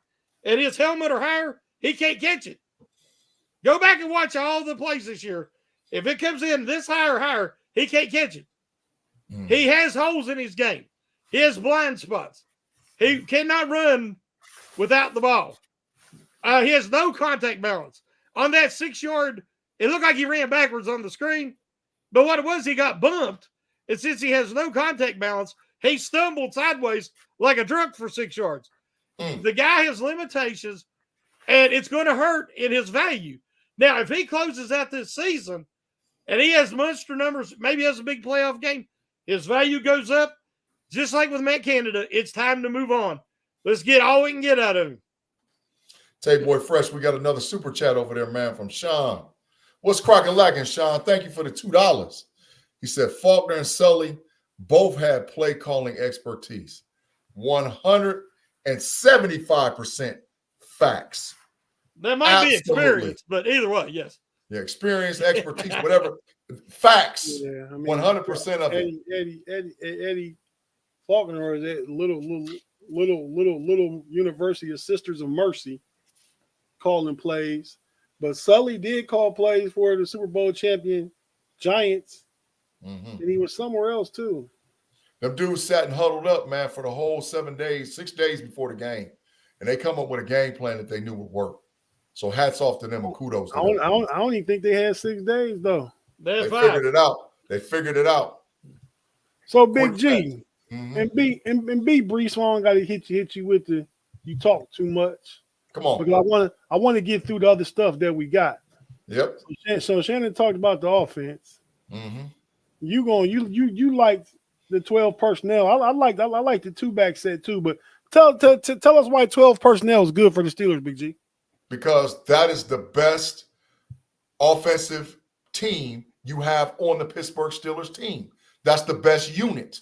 Speaker 3: and his helmet or higher, he can't catch it. Go back and watch all the plays this year. If it comes in this high or higher, he can't catch it. He has holes in his game. He has blind spots. He cannot run without the ball. He has no contact balance. On that 6-yard, it looked like he ran backwards on the screen. But what it was, he got bumped. And since he has no contact balance, he stumbled sideways like a drunk for 6 yards. The guy has limitations, and it's going to hurt in his value. Now, if he closes out this season and he has monster numbers, maybe has a big playoff game, his value goes up. Just like with Matt Canada, it's time to move on. Let's get all we can get out of him.
Speaker 2: Tate Boy Fresh, we got another super chat over there, man, from Sean. What's cracking lacking, Sean? Thank you for the $2. He said Faulkner and Sully both had play calling expertise. 175% facts.
Speaker 3: There might be experience, but either way, yes.
Speaker 2: Yeah, experience, expertise, whatever. Facts.
Speaker 1: Yeah, I mean,
Speaker 2: 100% of it.
Speaker 1: Eddie Faulkner is that little University of Sisters of Mercy calling plays. But Sully did call plays for the Super Bowl champion Giants. And he was somewhere else too.
Speaker 2: Them dudes sat and huddled up, man, for the whole 6 days before the game. And they come up with a game plan that they knew would work. So hats off to them and kudos to them.
Speaker 1: I don't even think they had 6 days, though.
Speaker 2: They figured it out. They figured it out.
Speaker 1: So, Big G, and B, Bree Swan got to hit you with the you talk too much.
Speaker 2: Come on.
Speaker 1: Because I want to get through the other stuff that we got.
Speaker 2: Yep.
Speaker 1: So Shannon talked about the offense. You liked the 12 personnel. I like the 2-back set too. But tell us why 12 personnel is good for the Steelers, Big G.
Speaker 2: Because that is the best offensive team you have on the Pittsburgh Steelers team. That's the best unit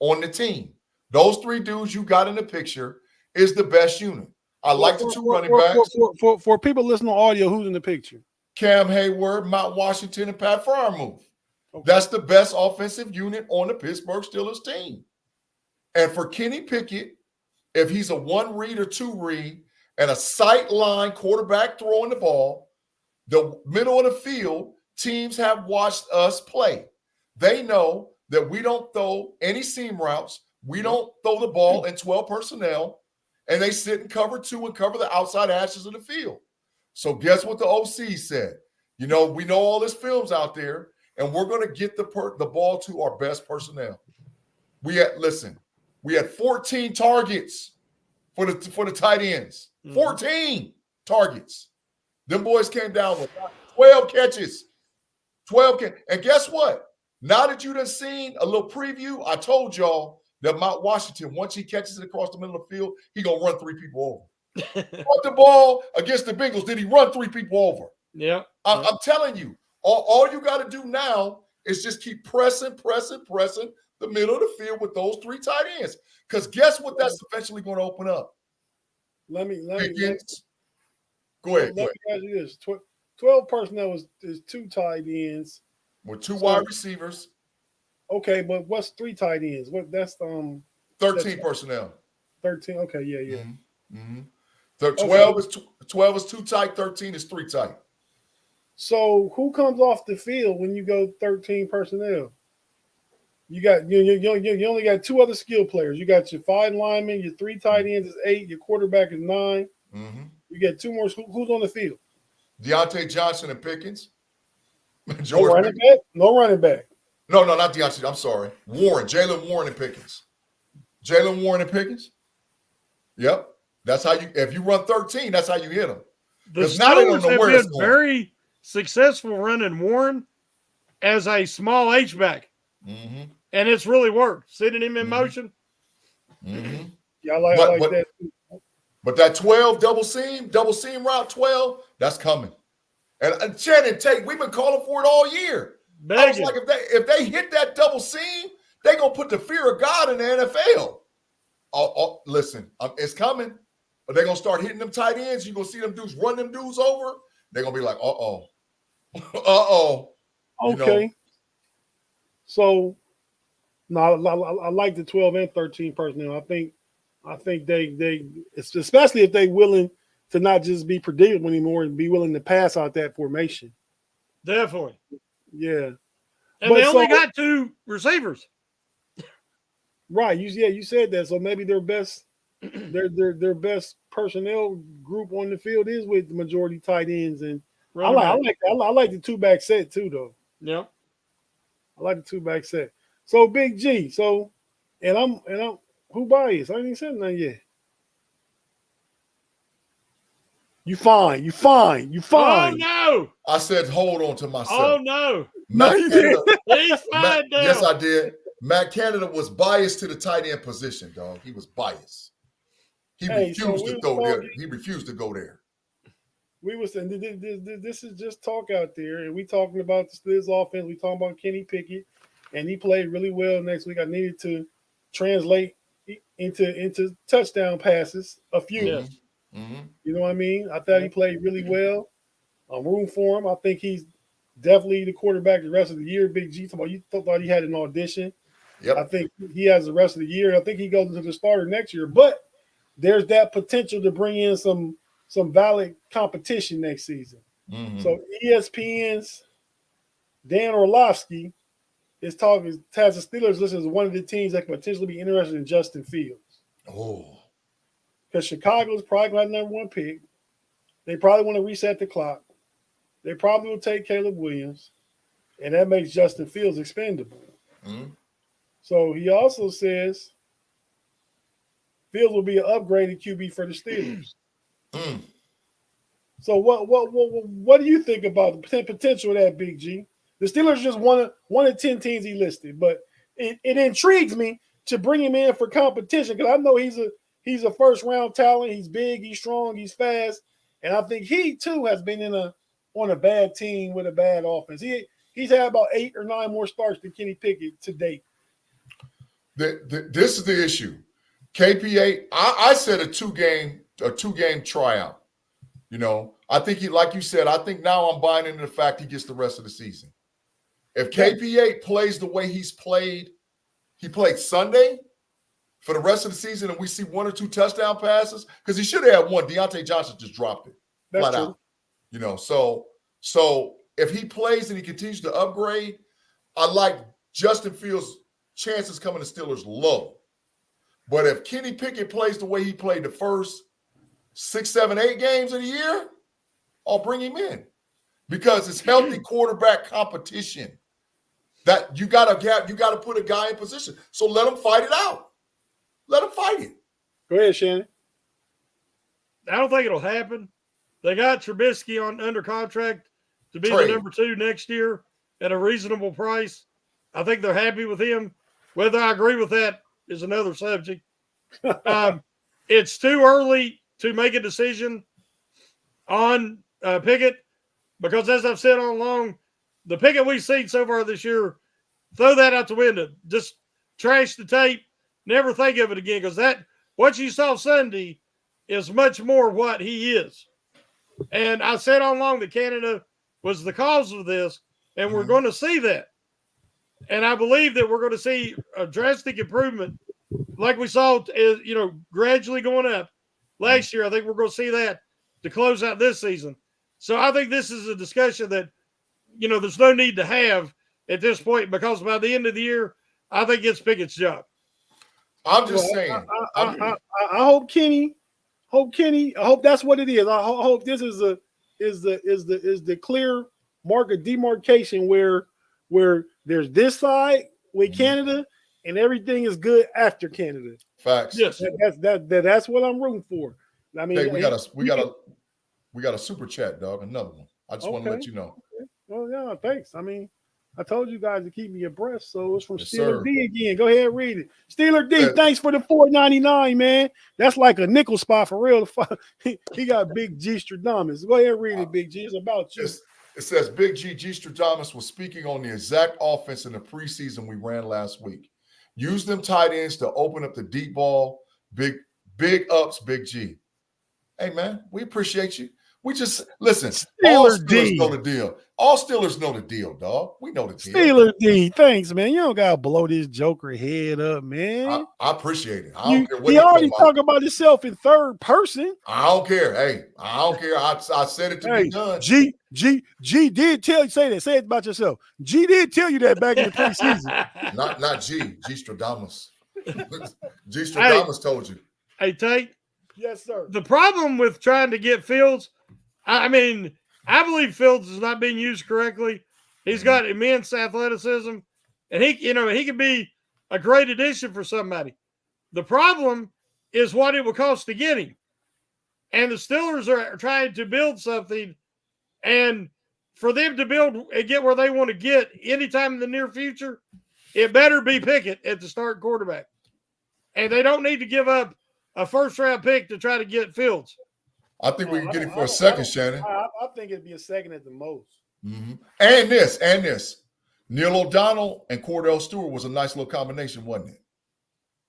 Speaker 2: on the team. Those 3 dudes you got in the picture is the best unit. I like the 2 running backs.
Speaker 1: For people listening on audio, who's in the picture?
Speaker 2: Cam Hayward, Mount Washington, and Pat Freiermuth.
Speaker 1: Okay.
Speaker 2: That's the best offensive unit on the Pittsburgh Steelers team. And for Kenny Pickett, if he's a 1-read or 2-read and a sight line quarterback throwing the ball, the middle of the field, teams have watched us play. They know that we don't throw any seam routes. We don't throw the ball in 12 personnel, and they sit and cover 2 and cover the outside hashes of the field. So guess what the OC said? We know all this film's out there, and we're going to get the ball to our best personnel. We had 14 targets for the tight ends. 14 targets. Them boys came down with 12 catches. 12 catches. And guess what? Now that you done seen a little preview, I told y'all that Mount Washington, once he catches it across the middle of the field, he going to run 3 people over. Caught the ball against the Bengals. Did he run 3 people over?
Speaker 3: Yeah.
Speaker 2: I'm telling you, all you got to do now is just keep pressing the middle of the field with those 3 tight ends. Because guess what that's eventually going to open up?
Speaker 1: Let me
Speaker 2: go ahead.
Speaker 1: Let me ask you this. 12 personnel is 2 tight ends.
Speaker 2: With 2 wide receivers.
Speaker 1: Okay, but what's 3 tight ends? That's
Speaker 2: 13 personnel.
Speaker 1: 13. Okay, yeah.
Speaker 2: So 12 is 2 tight, 13 is 3 tight.
Speaker 1: So who comes off the field when you go 13 personnel? You only got 2 other skill players. You got your 5 linemen, your 3 tight ends is 8, your quarterback is 9. You get 2 more. Who's on the field?
Speaker 2: Deontay Johnson and Pickens.
Speaker 1: No running back.
Speaker 2: No, not Deontay. I'm sorry. Jalen Warren and Pickens. Jalen Warren and Pickens. Yep. That's how if you run 13, that's how you hit them.
Speaker 3: The Steelers have been very successful running Warren as a small H-back. And it's really worked. Sitting him in motion.
Speaker 1: Yeah, I like that too.
Speaker 2: But that 12 double seam route 12, that's coming. And Shannon Tate, we've been calling for it all year. I was like, if they hit that double seam, they're going to put the fear of God in the NFL. Listen, it's coming. But they're going to start hitting them tight ends. You're going to see them dudes run them dudes over. They're going to be like, uh-oh.
Speaker 1: Okay. So, no, I like the 12 and 13 personnel. I think they especially if they willing to not just be predictable anymore and be willing to pass out that formation.
Speaker 3: Definitely.
Speaker 1: Yeah.
Speaker 3: And they only got 2 receivers.
Speaker 1: Right. You said that. So maybe their best personnel group on the field is with the majority tight ends. And I like the 2-back set too, though.
Speaker 3: Yep.
Speaker 1: I like the 2-back set. So Big G. So and I'm who biased? I ain't even said nothing yet. You fine.
Speaker 3: Oh no!
Speaker 2: I said hold on to myself.
Speaker 3: Oh no!
Speaker 1: No, you did.
Speaker 3: He's fine now.
Speaker 2: Yes, I did. Matt Canada was biased to the tight end position, dog. He was biased. He refused to go there. He refused to go there.
Speaker 1: We were saying this is just talk out there, and we talking about this offense. We talking about Kenny Pickett, and he played really well next week. I needed to translate into touchdown passes, a few.
Speaker 3: Yes.
Speaker 2: Mm-hmm.
Speaker 1: You know what I mean? I thought he played really well. I'm rooting for him. I think he's definitely the quarterback the rest of the year. Big G, you thought he had an audition.
Speaker 2: Yep.
Speaker 1: I think he has the rest of the year. I think he goes into the starter next year. But there's that potential to bring in some valid competition next season.
Speaker 2: Mm-hmm.
Speaker 1: So ESPN's Dan Orlovsky has the Steelers listed as one of the teams that can potentially be interested in Justin Fields.
Speaker 2: Oh.
Speaker 1: Because Chicago's probably going to have the #1 pick. They probably want to reset the clock. They probably will take Caleb Williams. And that makes Justin Fields expendable.
Speaker 2: Mm-hmm.
Speaker 1: So he also says Fields will be an upgraded QB for the Steelers.
Speaker 2: Mm.
Speaker 1: So what do you think about the potential of that, Big G? The Steelers just one of 10 teams he listed, but it intrigues me to bring him in for competition because I know he's a first-round talent. He's big, he's strong, he's fast, and I think he too has been on a bad team with a bad offense. He's had about 8 or 9 more starts than Kenny Pickett to date.
Speaker 2: This is the issue. KPA, I said a two-game tryout. You know, I think like you said, I think now I'm buying into the fact he gets the rest of the season. If KP8 plays the way he played Sunday for the rest of the season, and we see 1 or 2 touchdown passes, because he should have had 1. Deontay Johnson just dropped it flat out. You know, so if he plays and he continues to upgrade, I like Justin Fields' chances coming to Steelers low. But if Kenny Pickett plays the way he played the first 6, 7, 8 games of the year, I'll bring him in because it's healthy quarterback competition. That you got to put a guy in position. So let him fight it out. Let him fight it.
Speaker 1: Go ahead, Shannon.
Speaker 3: I don't think it'll happen. They got Trubisky under contract to be the #2 next year at a reasonable price. I think they're happy with him. Whether I agree with that is another subject. It's too early to make a decision on Pickett because, as I've said all along, the Pickett we've seen so far this year, throw that out the window. Just trash the tape. Never think of it again because what you saw Sunday is much more what he is. And I said all along that Canada was the cause of this, and we're going to see that. And I believe that we're going to see a drastic improvement like we saw, gradually going up last year. I think we're going to see that to close out this season. So I think this is a discussion that, there's no need to have at this point because by the end of the year, I think it's Pickett's job.
Speaker 2: I'm just saying.
Speaker 1: I hope Kenny. I hope that's what it is. I hope this is the clear mark of demarcation where there's this side with Canada and everything is good after Canada.
Speaker 2: Facts.
Speaker 3: Yes,
Speaker 1: that's what I'm rooting for. I mean,
Speaker 2: hey, we got a super chat, dog. Another one. I just want to let you know.
Speaker 1: Okay. Well, yeah, thanks. I mean, I told you guys to keep me abreast, so it's from
Speaker 2: Yes,
Speaker 1: Steeler
Speaker 2: sir.
Speaker 1: D again. Go ahead and read it. Steeler D, thanks for the $4.99, man. That's like a nickel spot for real. He got Big G Stradamus. Go ahead and read it, Big G. It's about you.
Speaker 2: It says Big G Stradamus was speaking on the exact offense in the preseason we ran last week. Use them tight ends to open up the deep ball. Big ups, Big G. Hey, man, we appreciate you. We just listen. All Steelers know the deal. All Steelers know the deal, dog. We know the deal.
Speaker 1: Steeler D, thanks, man. You don't gotta blow this Joker head up, man.
Speaker 2: I appreciate it. I don't care what
Speaker 1: he already talking about himself in third person.
Speaker 2: I don't care. Hey, I don't care. I said it to be done.
Speaker 1: G did tell you, say it about yourself. G did tell you that back in the preseason.
Speaker 2: not G Stradamus. G Stradamus told you.
Speaker 3: Hey, Tate.
Speaker 1: Yes, sir.
Speaker 3: The problem with trying to get Fields, I mean, I believe Fields is not being used correctly. He's got immense athleticism, and he could be a great addition for somebody. The problem is what it will cost to get him. And the Steelers are trying to build something, and for them to build and get where they want to get anytime in the near future, it better be Pickett at the start quarterback. And they don't need to give up a first-round pick to try to get Fields.
Speaker 2: I think we can get him for a second, Shannon.
Speaker 1: I think it'd be a second at the most.
Speaker 2: Mm-hmm. And this. Neil O'Donnell and Cordell Stewart was a nice little combination, wasn't it?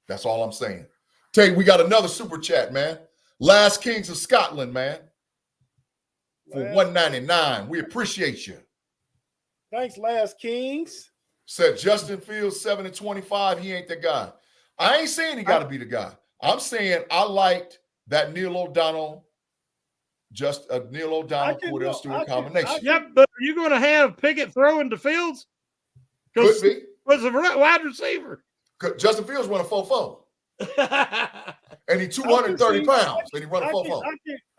Speaker 2: That's all I'm saying. Tate, we got another super chat, man. Last Kings of Scotland, man. For $1.99. We appreciate you.
Speaker 1: Thanks, Last Kings.
Speaker 2: Said Justin Fields, 7-25. He ain't the guy. I ain't saying he got to be the guy. I'm saying I liked that Neil O'Donnell, Cordell Stewart combination.
Speaker 3: Yep, but are you going to have Pickett throwing to Fields?
Speaker 2: Could be.
Speaker 3: Was a wide receiver.
Speaker 2: Justin Fields run a 4.4. And he's 230 pounds. And he run a 4.4.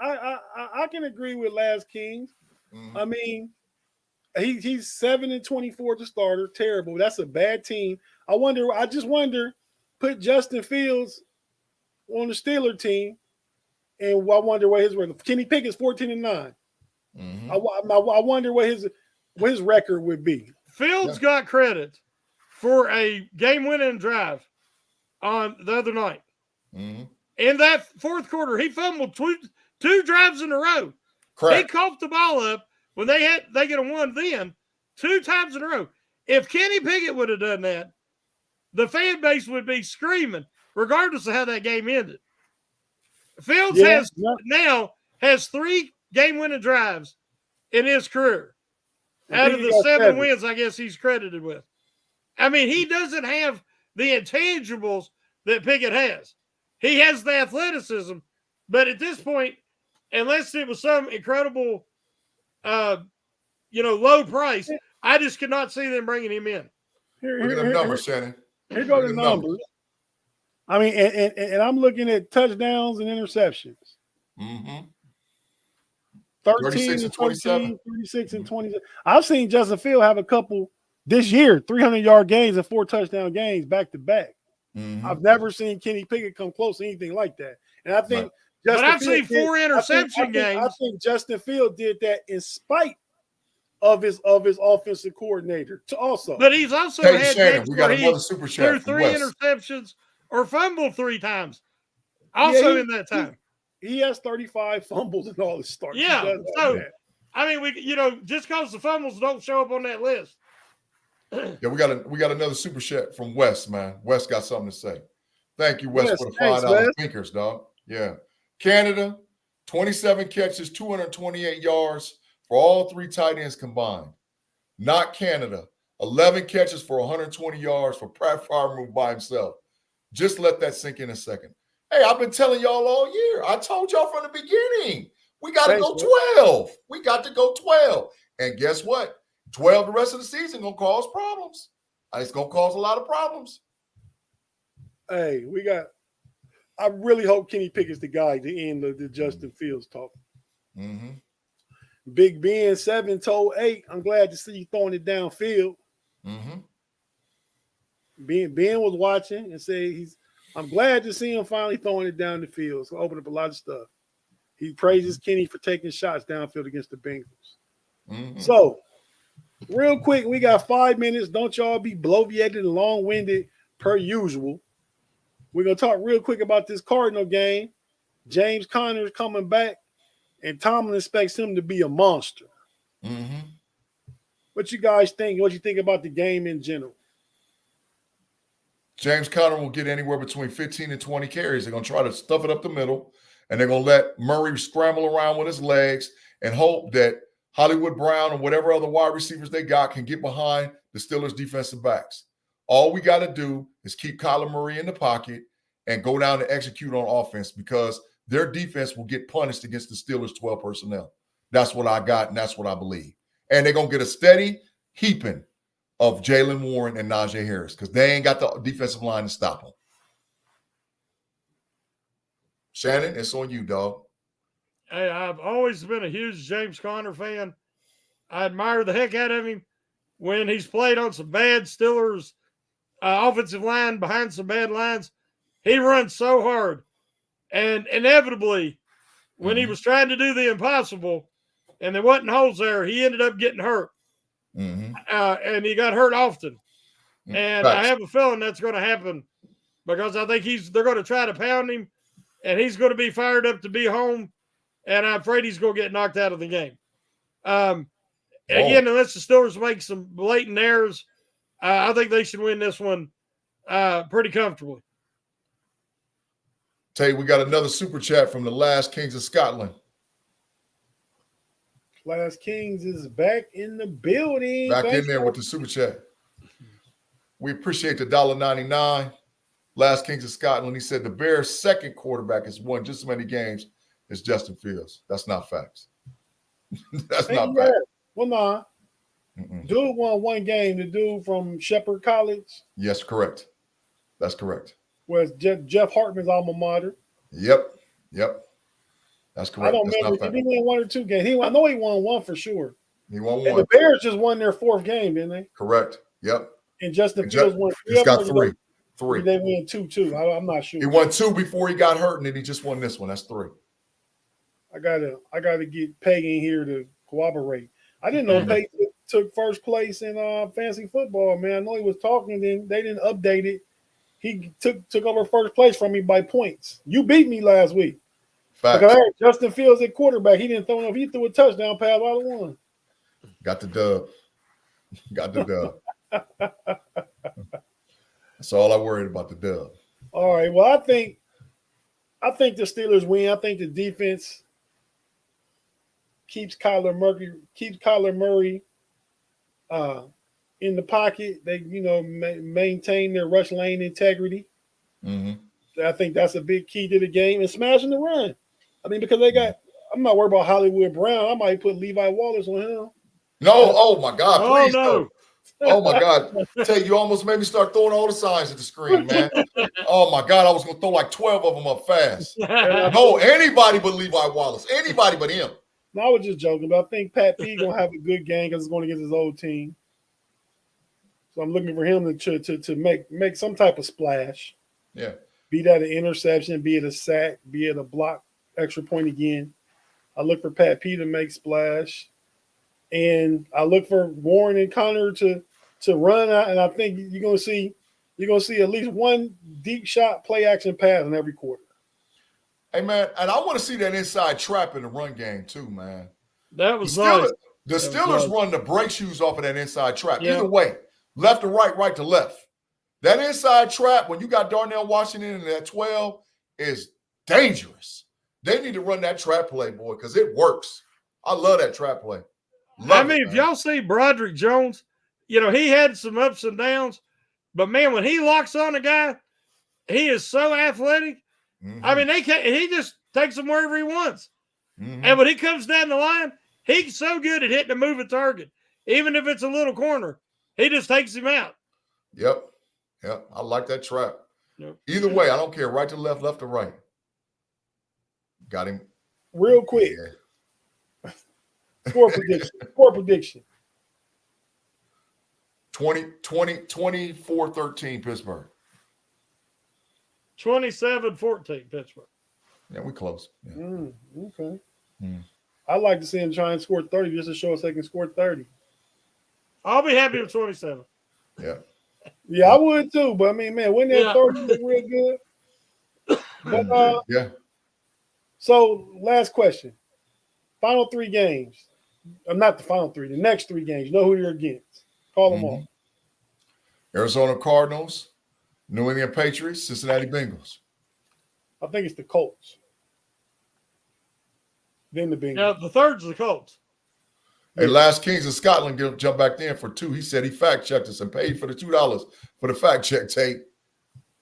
Speaker 1: I can agree with Last Kings.
Speaker 2: Mm-hmm.
Speaker 1: I mean, he's 7-24 to starter. Terrible. That's a bad team. I just wonder, put Justin Fields on the Steeler team, and I wonder what his record. Kenny Pickett's 14-9.
Speaker 2: Mm-hmm.
Speaker 1: I wonder what his record would be.
Speaker 3: Fields got credit for a game-winning drive on the other night.
Speaker 2: Mm-hmm.
Speaker 3: In that fourth quarter, he fumbled two drives in a row.
Speaker 2: Correct.
Speaker 3: He coughed the ball up when they get a one then 2 times in a row. If Kenny Pickett would have done that, the fan base would be screaming, regardless of how that game ended. Fields now has 3 game-winning drives in his career out of the 7 wins, I guess he's credited with. I mean, he doesn't have the intangibles that Pickett has. He has the athleticism, but at this point, unless it was some incredible, low price, I just could not see them bringing him in.
Speaker 2: Look at the numbers, Shannon.
Speaker 1: Here go the numbers. I mean, and I'm looking at touchdowns and interceptions.
Speaker 2: Mm-hmm.
Speaker 1: 36 and 27. 36 and 27. I've seen Justin Fields have a couple this year, 300-yard games and 4 touchdown games back to back.
Speaker 2: Mm-hmm.
Speaker 1: I've never seen Kenny Pickett come close to anything like that. And I think
Speaker 3: I've seen 4 interception games.
Speaker 1: I think Justin Fields did that in spite of his offensive coordinator also.
Speaker 3: But he's also had
Speaker 2: Shannon, we got another super chat.
Speaker 3: Threw 3 interceptions or fumbled 3 times. Also in that time.
Speaker 1: He has 35 fumbles in all his starts.
Speaker 3: Yeah. So I mean, just because the fumbles don't show up on that list.
Speaker 2: Yeah, we got another super chat from Wes, man. Wes got something to say. Thank you, Wes, for the $5 thinkers, dog. Yeah. Canada, 27 catches, 228 yards for all 3 tight ends combined. Not Canada, 11 catches for 120 yards for Pratt Freiermuth by himself. Just let that sink in a second. Hey, I've been telling y'all all year. I told y'all from the beginning. We got to go 12. We got to go 12. And guess what? 12 the rest of the season going to cause problems. It's going to cause a lot of problems.
Speaker 1: Hey, I really hope Kenny Pickett's the guy at the end of the Justin Fields talk.
Speaker 2: Mm-hmm.
Speaker 1: Big Ben 7-8. I'm glad to see you throwing it downfield.
Speaker 2: Mm-hmm.
Speaker 1: Ben was watching and said I'm glad to see him finally throwing it down the field. So open up a lot of stuff. He praises Kenny for taking shots downfield against the Bengals.
Speaker 2: Mm-hmm.
Speaker 1: So, real quick, we got 5 minutes. Don't y'all be bloviated and long-winded per usual. We're going to talk real quick about this Cardinal game. James Conner is coming back, and Tomlin expects him to be a monster.
Speaker 2: Mm-hmm.
Speaker 1: What you guys think? What you think about the game in general?
Speaker 2: James Conner will get anywhere between 15 and 20 carries. They're going to try to stuff it up the middle, and they're going to let Murray scramble around with his legs and hope that Hollywood Brown, and whatever other wide receivers they got can get behind the Steelers' defensive backs. All we got to do is keep Kyler Murray in the pocket and go down and execute on offense because their defense will get punished against the Steelers' 12 personnel. That's what I got, and that's what I believe. And they're going to get a steady heaping of Jalen Warren and Najee Harris because they ain't got the defensive line to stop them. Shannon, it's on you, dog.
Speaker 3: Hey, I've always been a huge James Conner fan. I admire the heck out of him when he's played on some bad Steelers offensive line behind some bad lines. He runs so hard. And inevitably, when he was trying to do the impossible and there wasn't holes there, he ended up getting hurt. And he got hurt often. And I have a feeling that's going to happen because I think they're going to try to pound him and he's going to be fired up to be home. And I'm afraid he's going to get knocked out of the game. Again, unless the Steelers make some blatant errors, I think they should win this one pretty comfortably.
Speaker 2: Tate, we got another super chat from the Last Kings of Scotland.
Speaker 1: Last Kings is back in the building.
Speaker 2: Back in there with the super chat. We appreciate the $1.99. Last Kings of Scotland. He said the Bears' second quarterback has won just as many games as Justin Fields. That's not facts. That's not facts.
Speaker 1: Well, nah. Dude won one game. The dude from Shepherd College.
Speaker 2: Yes, correct. That's correct.
Speaker 1: Was Jeff Hartman's alma mater.
Speaker 2: Yep. That's correct.
Speaker 1: I don't remember if he won one or two games. I know he won one for sure.
Speaker 2: He won one.
Speaker 1: And the Bears just won their fourth game, didn't they?
Speaker 2: Correct. Yep.
Speaker 1: And Justin Fields won.
Speaker 2: He's got three.
Speaker 1: They win two. I'm not sure.
Speaker 2: He won two before he got hurt, and then he just won this one. That's three.
Speaker 1: I gotta get Peg in here to corroborate. I didn't know Peg took first place in fantasy football, man. I know he was talking, then they didn't update it. He took over first place from me by points. You beat me last week.
Speaker 2: Facts.
Speaker 1: I had Justin Fields at quarterback. He didn't throw enough. He threw a touchdown pass. I won.
Speaker 2: Got the dub. That's all I worried about, the dub.
Speaker 1: All right. Well, I think the Steelers win. I think the defense keeps Kyler Murray in the pocket. They, maintain their rush lane integrity. I think that's a big key to the game, and smashing the run. I mean, because I'm not worried about Hollywood Brown. I might put Levi Wallace on him.
Speaker 2: No, oh my God, please
Speaker 3: no.
Speaker 2: Oh my God. Tate, you almost made me start throwing all the signs at the screen, man. Oh my God, I was going to throw like 12 of them up fast. No, anybody but Levi Wallace. Anybody but him.
Speaker 1: No, I was just joking, but I think Pat P going to have a good game because it's going against his old team. So I'm looking for him to make some type of splash.
Speaker 2: Yeah.
Speaker 1: Be that an interception, be it a sack, be it a block, extra point again. I look for Pat P to make splash. And I look for Warren and Conner to run out, and I think you're gonna see at least one deep shot play action pass in every quarter.
Speaker 2: Hey man, and I want to see that inside trap in the run game too, man.
Speaker 3: That was nice.
Speaker 2: The Steelers run the brake shoes off of that inside trap.
Speaker 3: Yeah.
Speaker 2: Either way, left to right, right to left. That inside trap, when you got Darnell Washington in that 12, is dangerous. They need to run that trap play, boy, because it works. I love that trap play.
Speaker 3: If y'all see Broderick Jones, he had some ups and downs, but man, when he locks on a guy, he is so athletic. I mean, he just takes them wherever he wants. And when he comes down the line, he's so good at hitting a moving target. Even if it's a little corner, he just takes him out.
Speaker 2: Yep. I like that trap.
Speaker 3: Yep.
Speaker 2: Either way, I don't care. Right to left, left to right. Got him.
Speaker 1: Real quick.
Speaker 2: Yeah.
Speaker 1: Score prediction.
Speaker 2: 24-13 Pittsburgh.
Speaker 3: 27-14 Pittsburgh.
Speaker 2: Yeah, we close. Yeah.
Speaker 1: Okay. I'd like to see him try and score 30 just to show us they can score 30.
Speaker 3: I'll be happy with 27.
Speaker 2: Yeah.
Speaker 1: Yeah, I would too. But I mean, man, wouldn't that 30 look real good? But,
Speaker 2: yeah.
Speaker 1: So, last question. Final three games. Not the final three. The next three games. You know who you're against. Call them all.
Speaker 2: Arizona Cardinals, New England Patriots, Cincinnati Bengals.
Speaker 1: I think it's the Colts. Then the Bengals.
Speaker 3: Yeah, the third's the Colts.
Speaker 2: Hey, Last Kings of Scotland jumped back in for 2. He said he fact checked us and paid for the $2 for the fact check, Tate.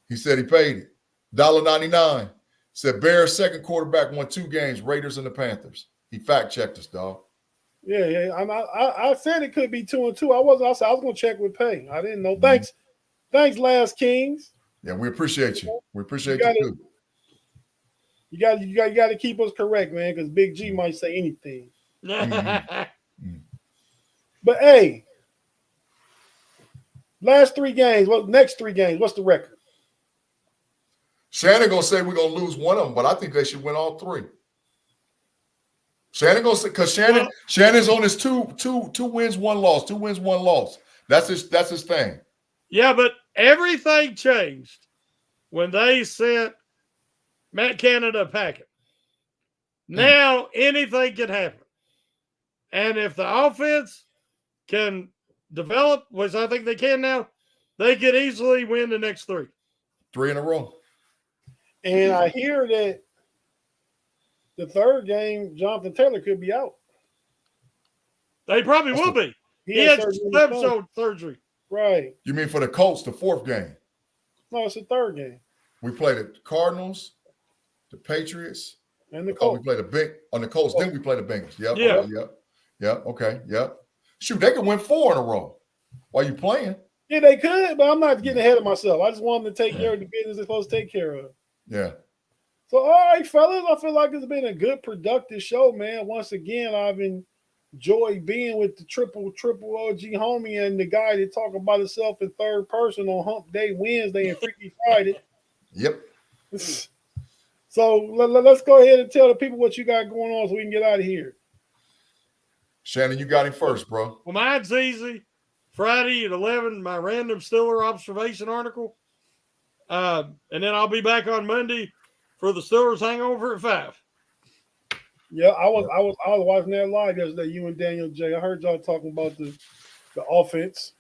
Speaker 2: He said he paid it. $1.99. Said Bears second quarterback won 2 games, Raiders and the Panthers. He fact checked us, dog.
Speaker 1: Yeah. I said it could be 2-2. I said I was gonna check with Pay. I didn't know. Thanks, Last Kings.
Speaker 2: Yeah, we appreciate you. We appreciate you too.
Speaker 1: You got to keep us correct, man, because Big G might say anything. But hey, next 3 games, what's the record?
Speaker 2: Shannon gonna say we're gonna lose one of them, but I think they should win all 3. Shannon gonna say because Shannon's on his two wins, 1 loss, 2 wins, 1 loss. That's his thing.
Speaker 3: Yeah, but everything changed when they sent Matt Canada a packet. Now anything can happen. And if the offense can develop, which I think they can now, they could easily win the next 3.
Speaker 2: 3 in a row.
Speaker 1: And I hear that the 3rd game, Jonathan Taylor could be out.
Speaker 3: They probably will be. He had shoulder surgery.
Speaker 1: Right.
Speaker 2: You mean for the Colts, the 4th game?
Speaker 1: No, it's the 3rd game.
Speaker 2: We played the Cardinals, the Patriots,
Speaker 1: and the Colts.
Speaker 2: We played on the Colts. Then we played the Bengals. Yep.
Speaker 3: Yeah.
Speaker 2: Okay, yep. Okay. Yep. Shoot, they could win 4 in a row while you playing.
Speaker 1: Yeah, they could, but I'm not getting ahead of myself. I just want them to take care of the business they're supposed to take care of.
Speaker 2: Yeah.
Speaker 1: So, all right, fellas, I feel like it's been a good, productive show, man. Once again, I've enjoyed being with the triple OG homie and the guy that talk about himself in 3rd person on Hump Day Wednesday and Freaky Friday.
Speaker 2: Yep.
Speaker 1: So let's go ahead and tell the people what you got going on so we can get out of here.
Speaker 2: Shannon, you got him first, bro.
Speaker 3: Well, mine's easy. Friday at 11, my random Steeler observation article. And then I'll be back on Monday for the Steelers hangover at 5.
Speaker 1: Yeah, I was watching that live yesterday, you and Daniel J. I heard y'all talking about the offense.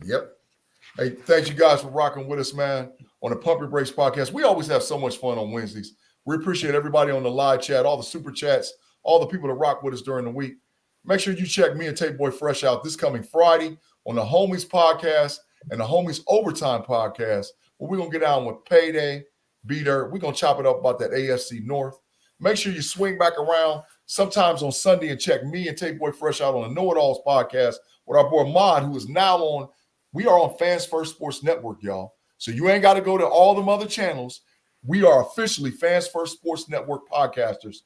Speaker 2: Yep. Hey, thanks you guys for rocking with us, man, on the Pump Your Brakes podcast. We always have so much fun on Wednesdays. We appreciate everybody on the live chat, all the super chats, all the people that rock with us during the week. Make sure you check me and Tate Boy Fresh out this coming Friday on the Homies podcast and the Homies Overtime podcast, where we're going to get down with Payday, B-Dirt. We're going to chop it up about that AFC North. Make sure you swing back around sometimes on Sunday and check me and Tate Boy Fresh out on the Know It Alls podcast with our boy Mod, who is now on. We are on Fans First Sports Network, y'all. So you ain't got to go to all them other channels. We are officially Fans First Sports Network podcasters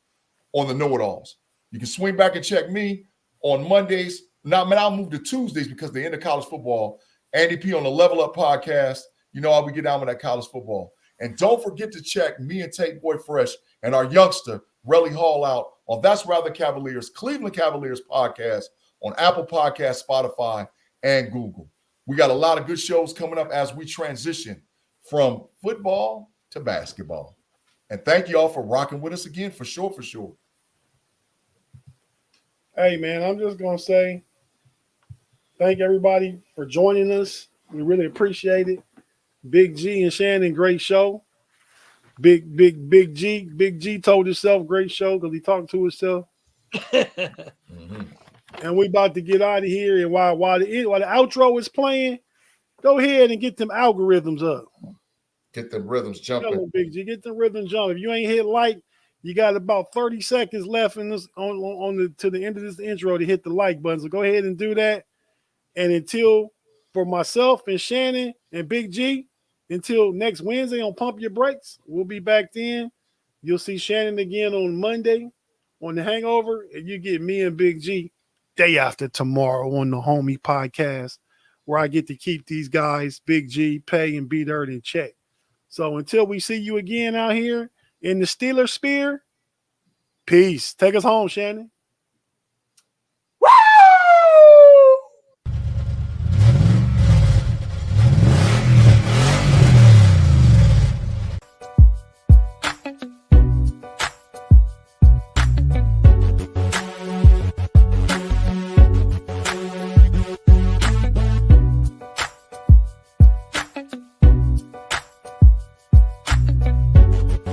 Speaker 2: on the Know It Alls. You can swing back and check me on Mondays. Now, man, I'll move to Tuesdays because the end of college football. Andy P on the Level Up podcast. You know how we get down with that college football. And don't forget to check me and Tate Boy Fresh and our youngster, Relly Hall, out on That's Rather Cavaliers, Cleveland Cavaliers podcast on Apple Podcasts, Spotify, and Google. We got a lot of good shows coming up as we transition from football to basketball. And thank you all for rocking with us again, for sure.
Speaker 1: Hey, man, I'm just going to say thank everybody for joining us. We really appreciate it. Big G and Shannon, great show. Big G told himself, great show, because he talked to himself. And we about to get out of here. And while the outro is playing, go ahead and get them algorithms up.
Speaker 2: Get them rhythms jumping.
Speaker 1: Big G, get them rhythms jumping. If you ain't hit like, you got about 30 seconds left in this to the end of this intro to hit the like button. So go ahead and do that. And until for myself and Shannon and Big G, until next Wednesday on Pump Your Brakes, we'll be back then. You'll see Shannon again on Monday on the Hangover, and you get me and Big G day after tomorrow on the Homie podcast, where I get to keep these guys, Big G, Pay, and B-Dirt in check. So until we see you again out here in the Steeler Spear, peace. Take us home, Shannon.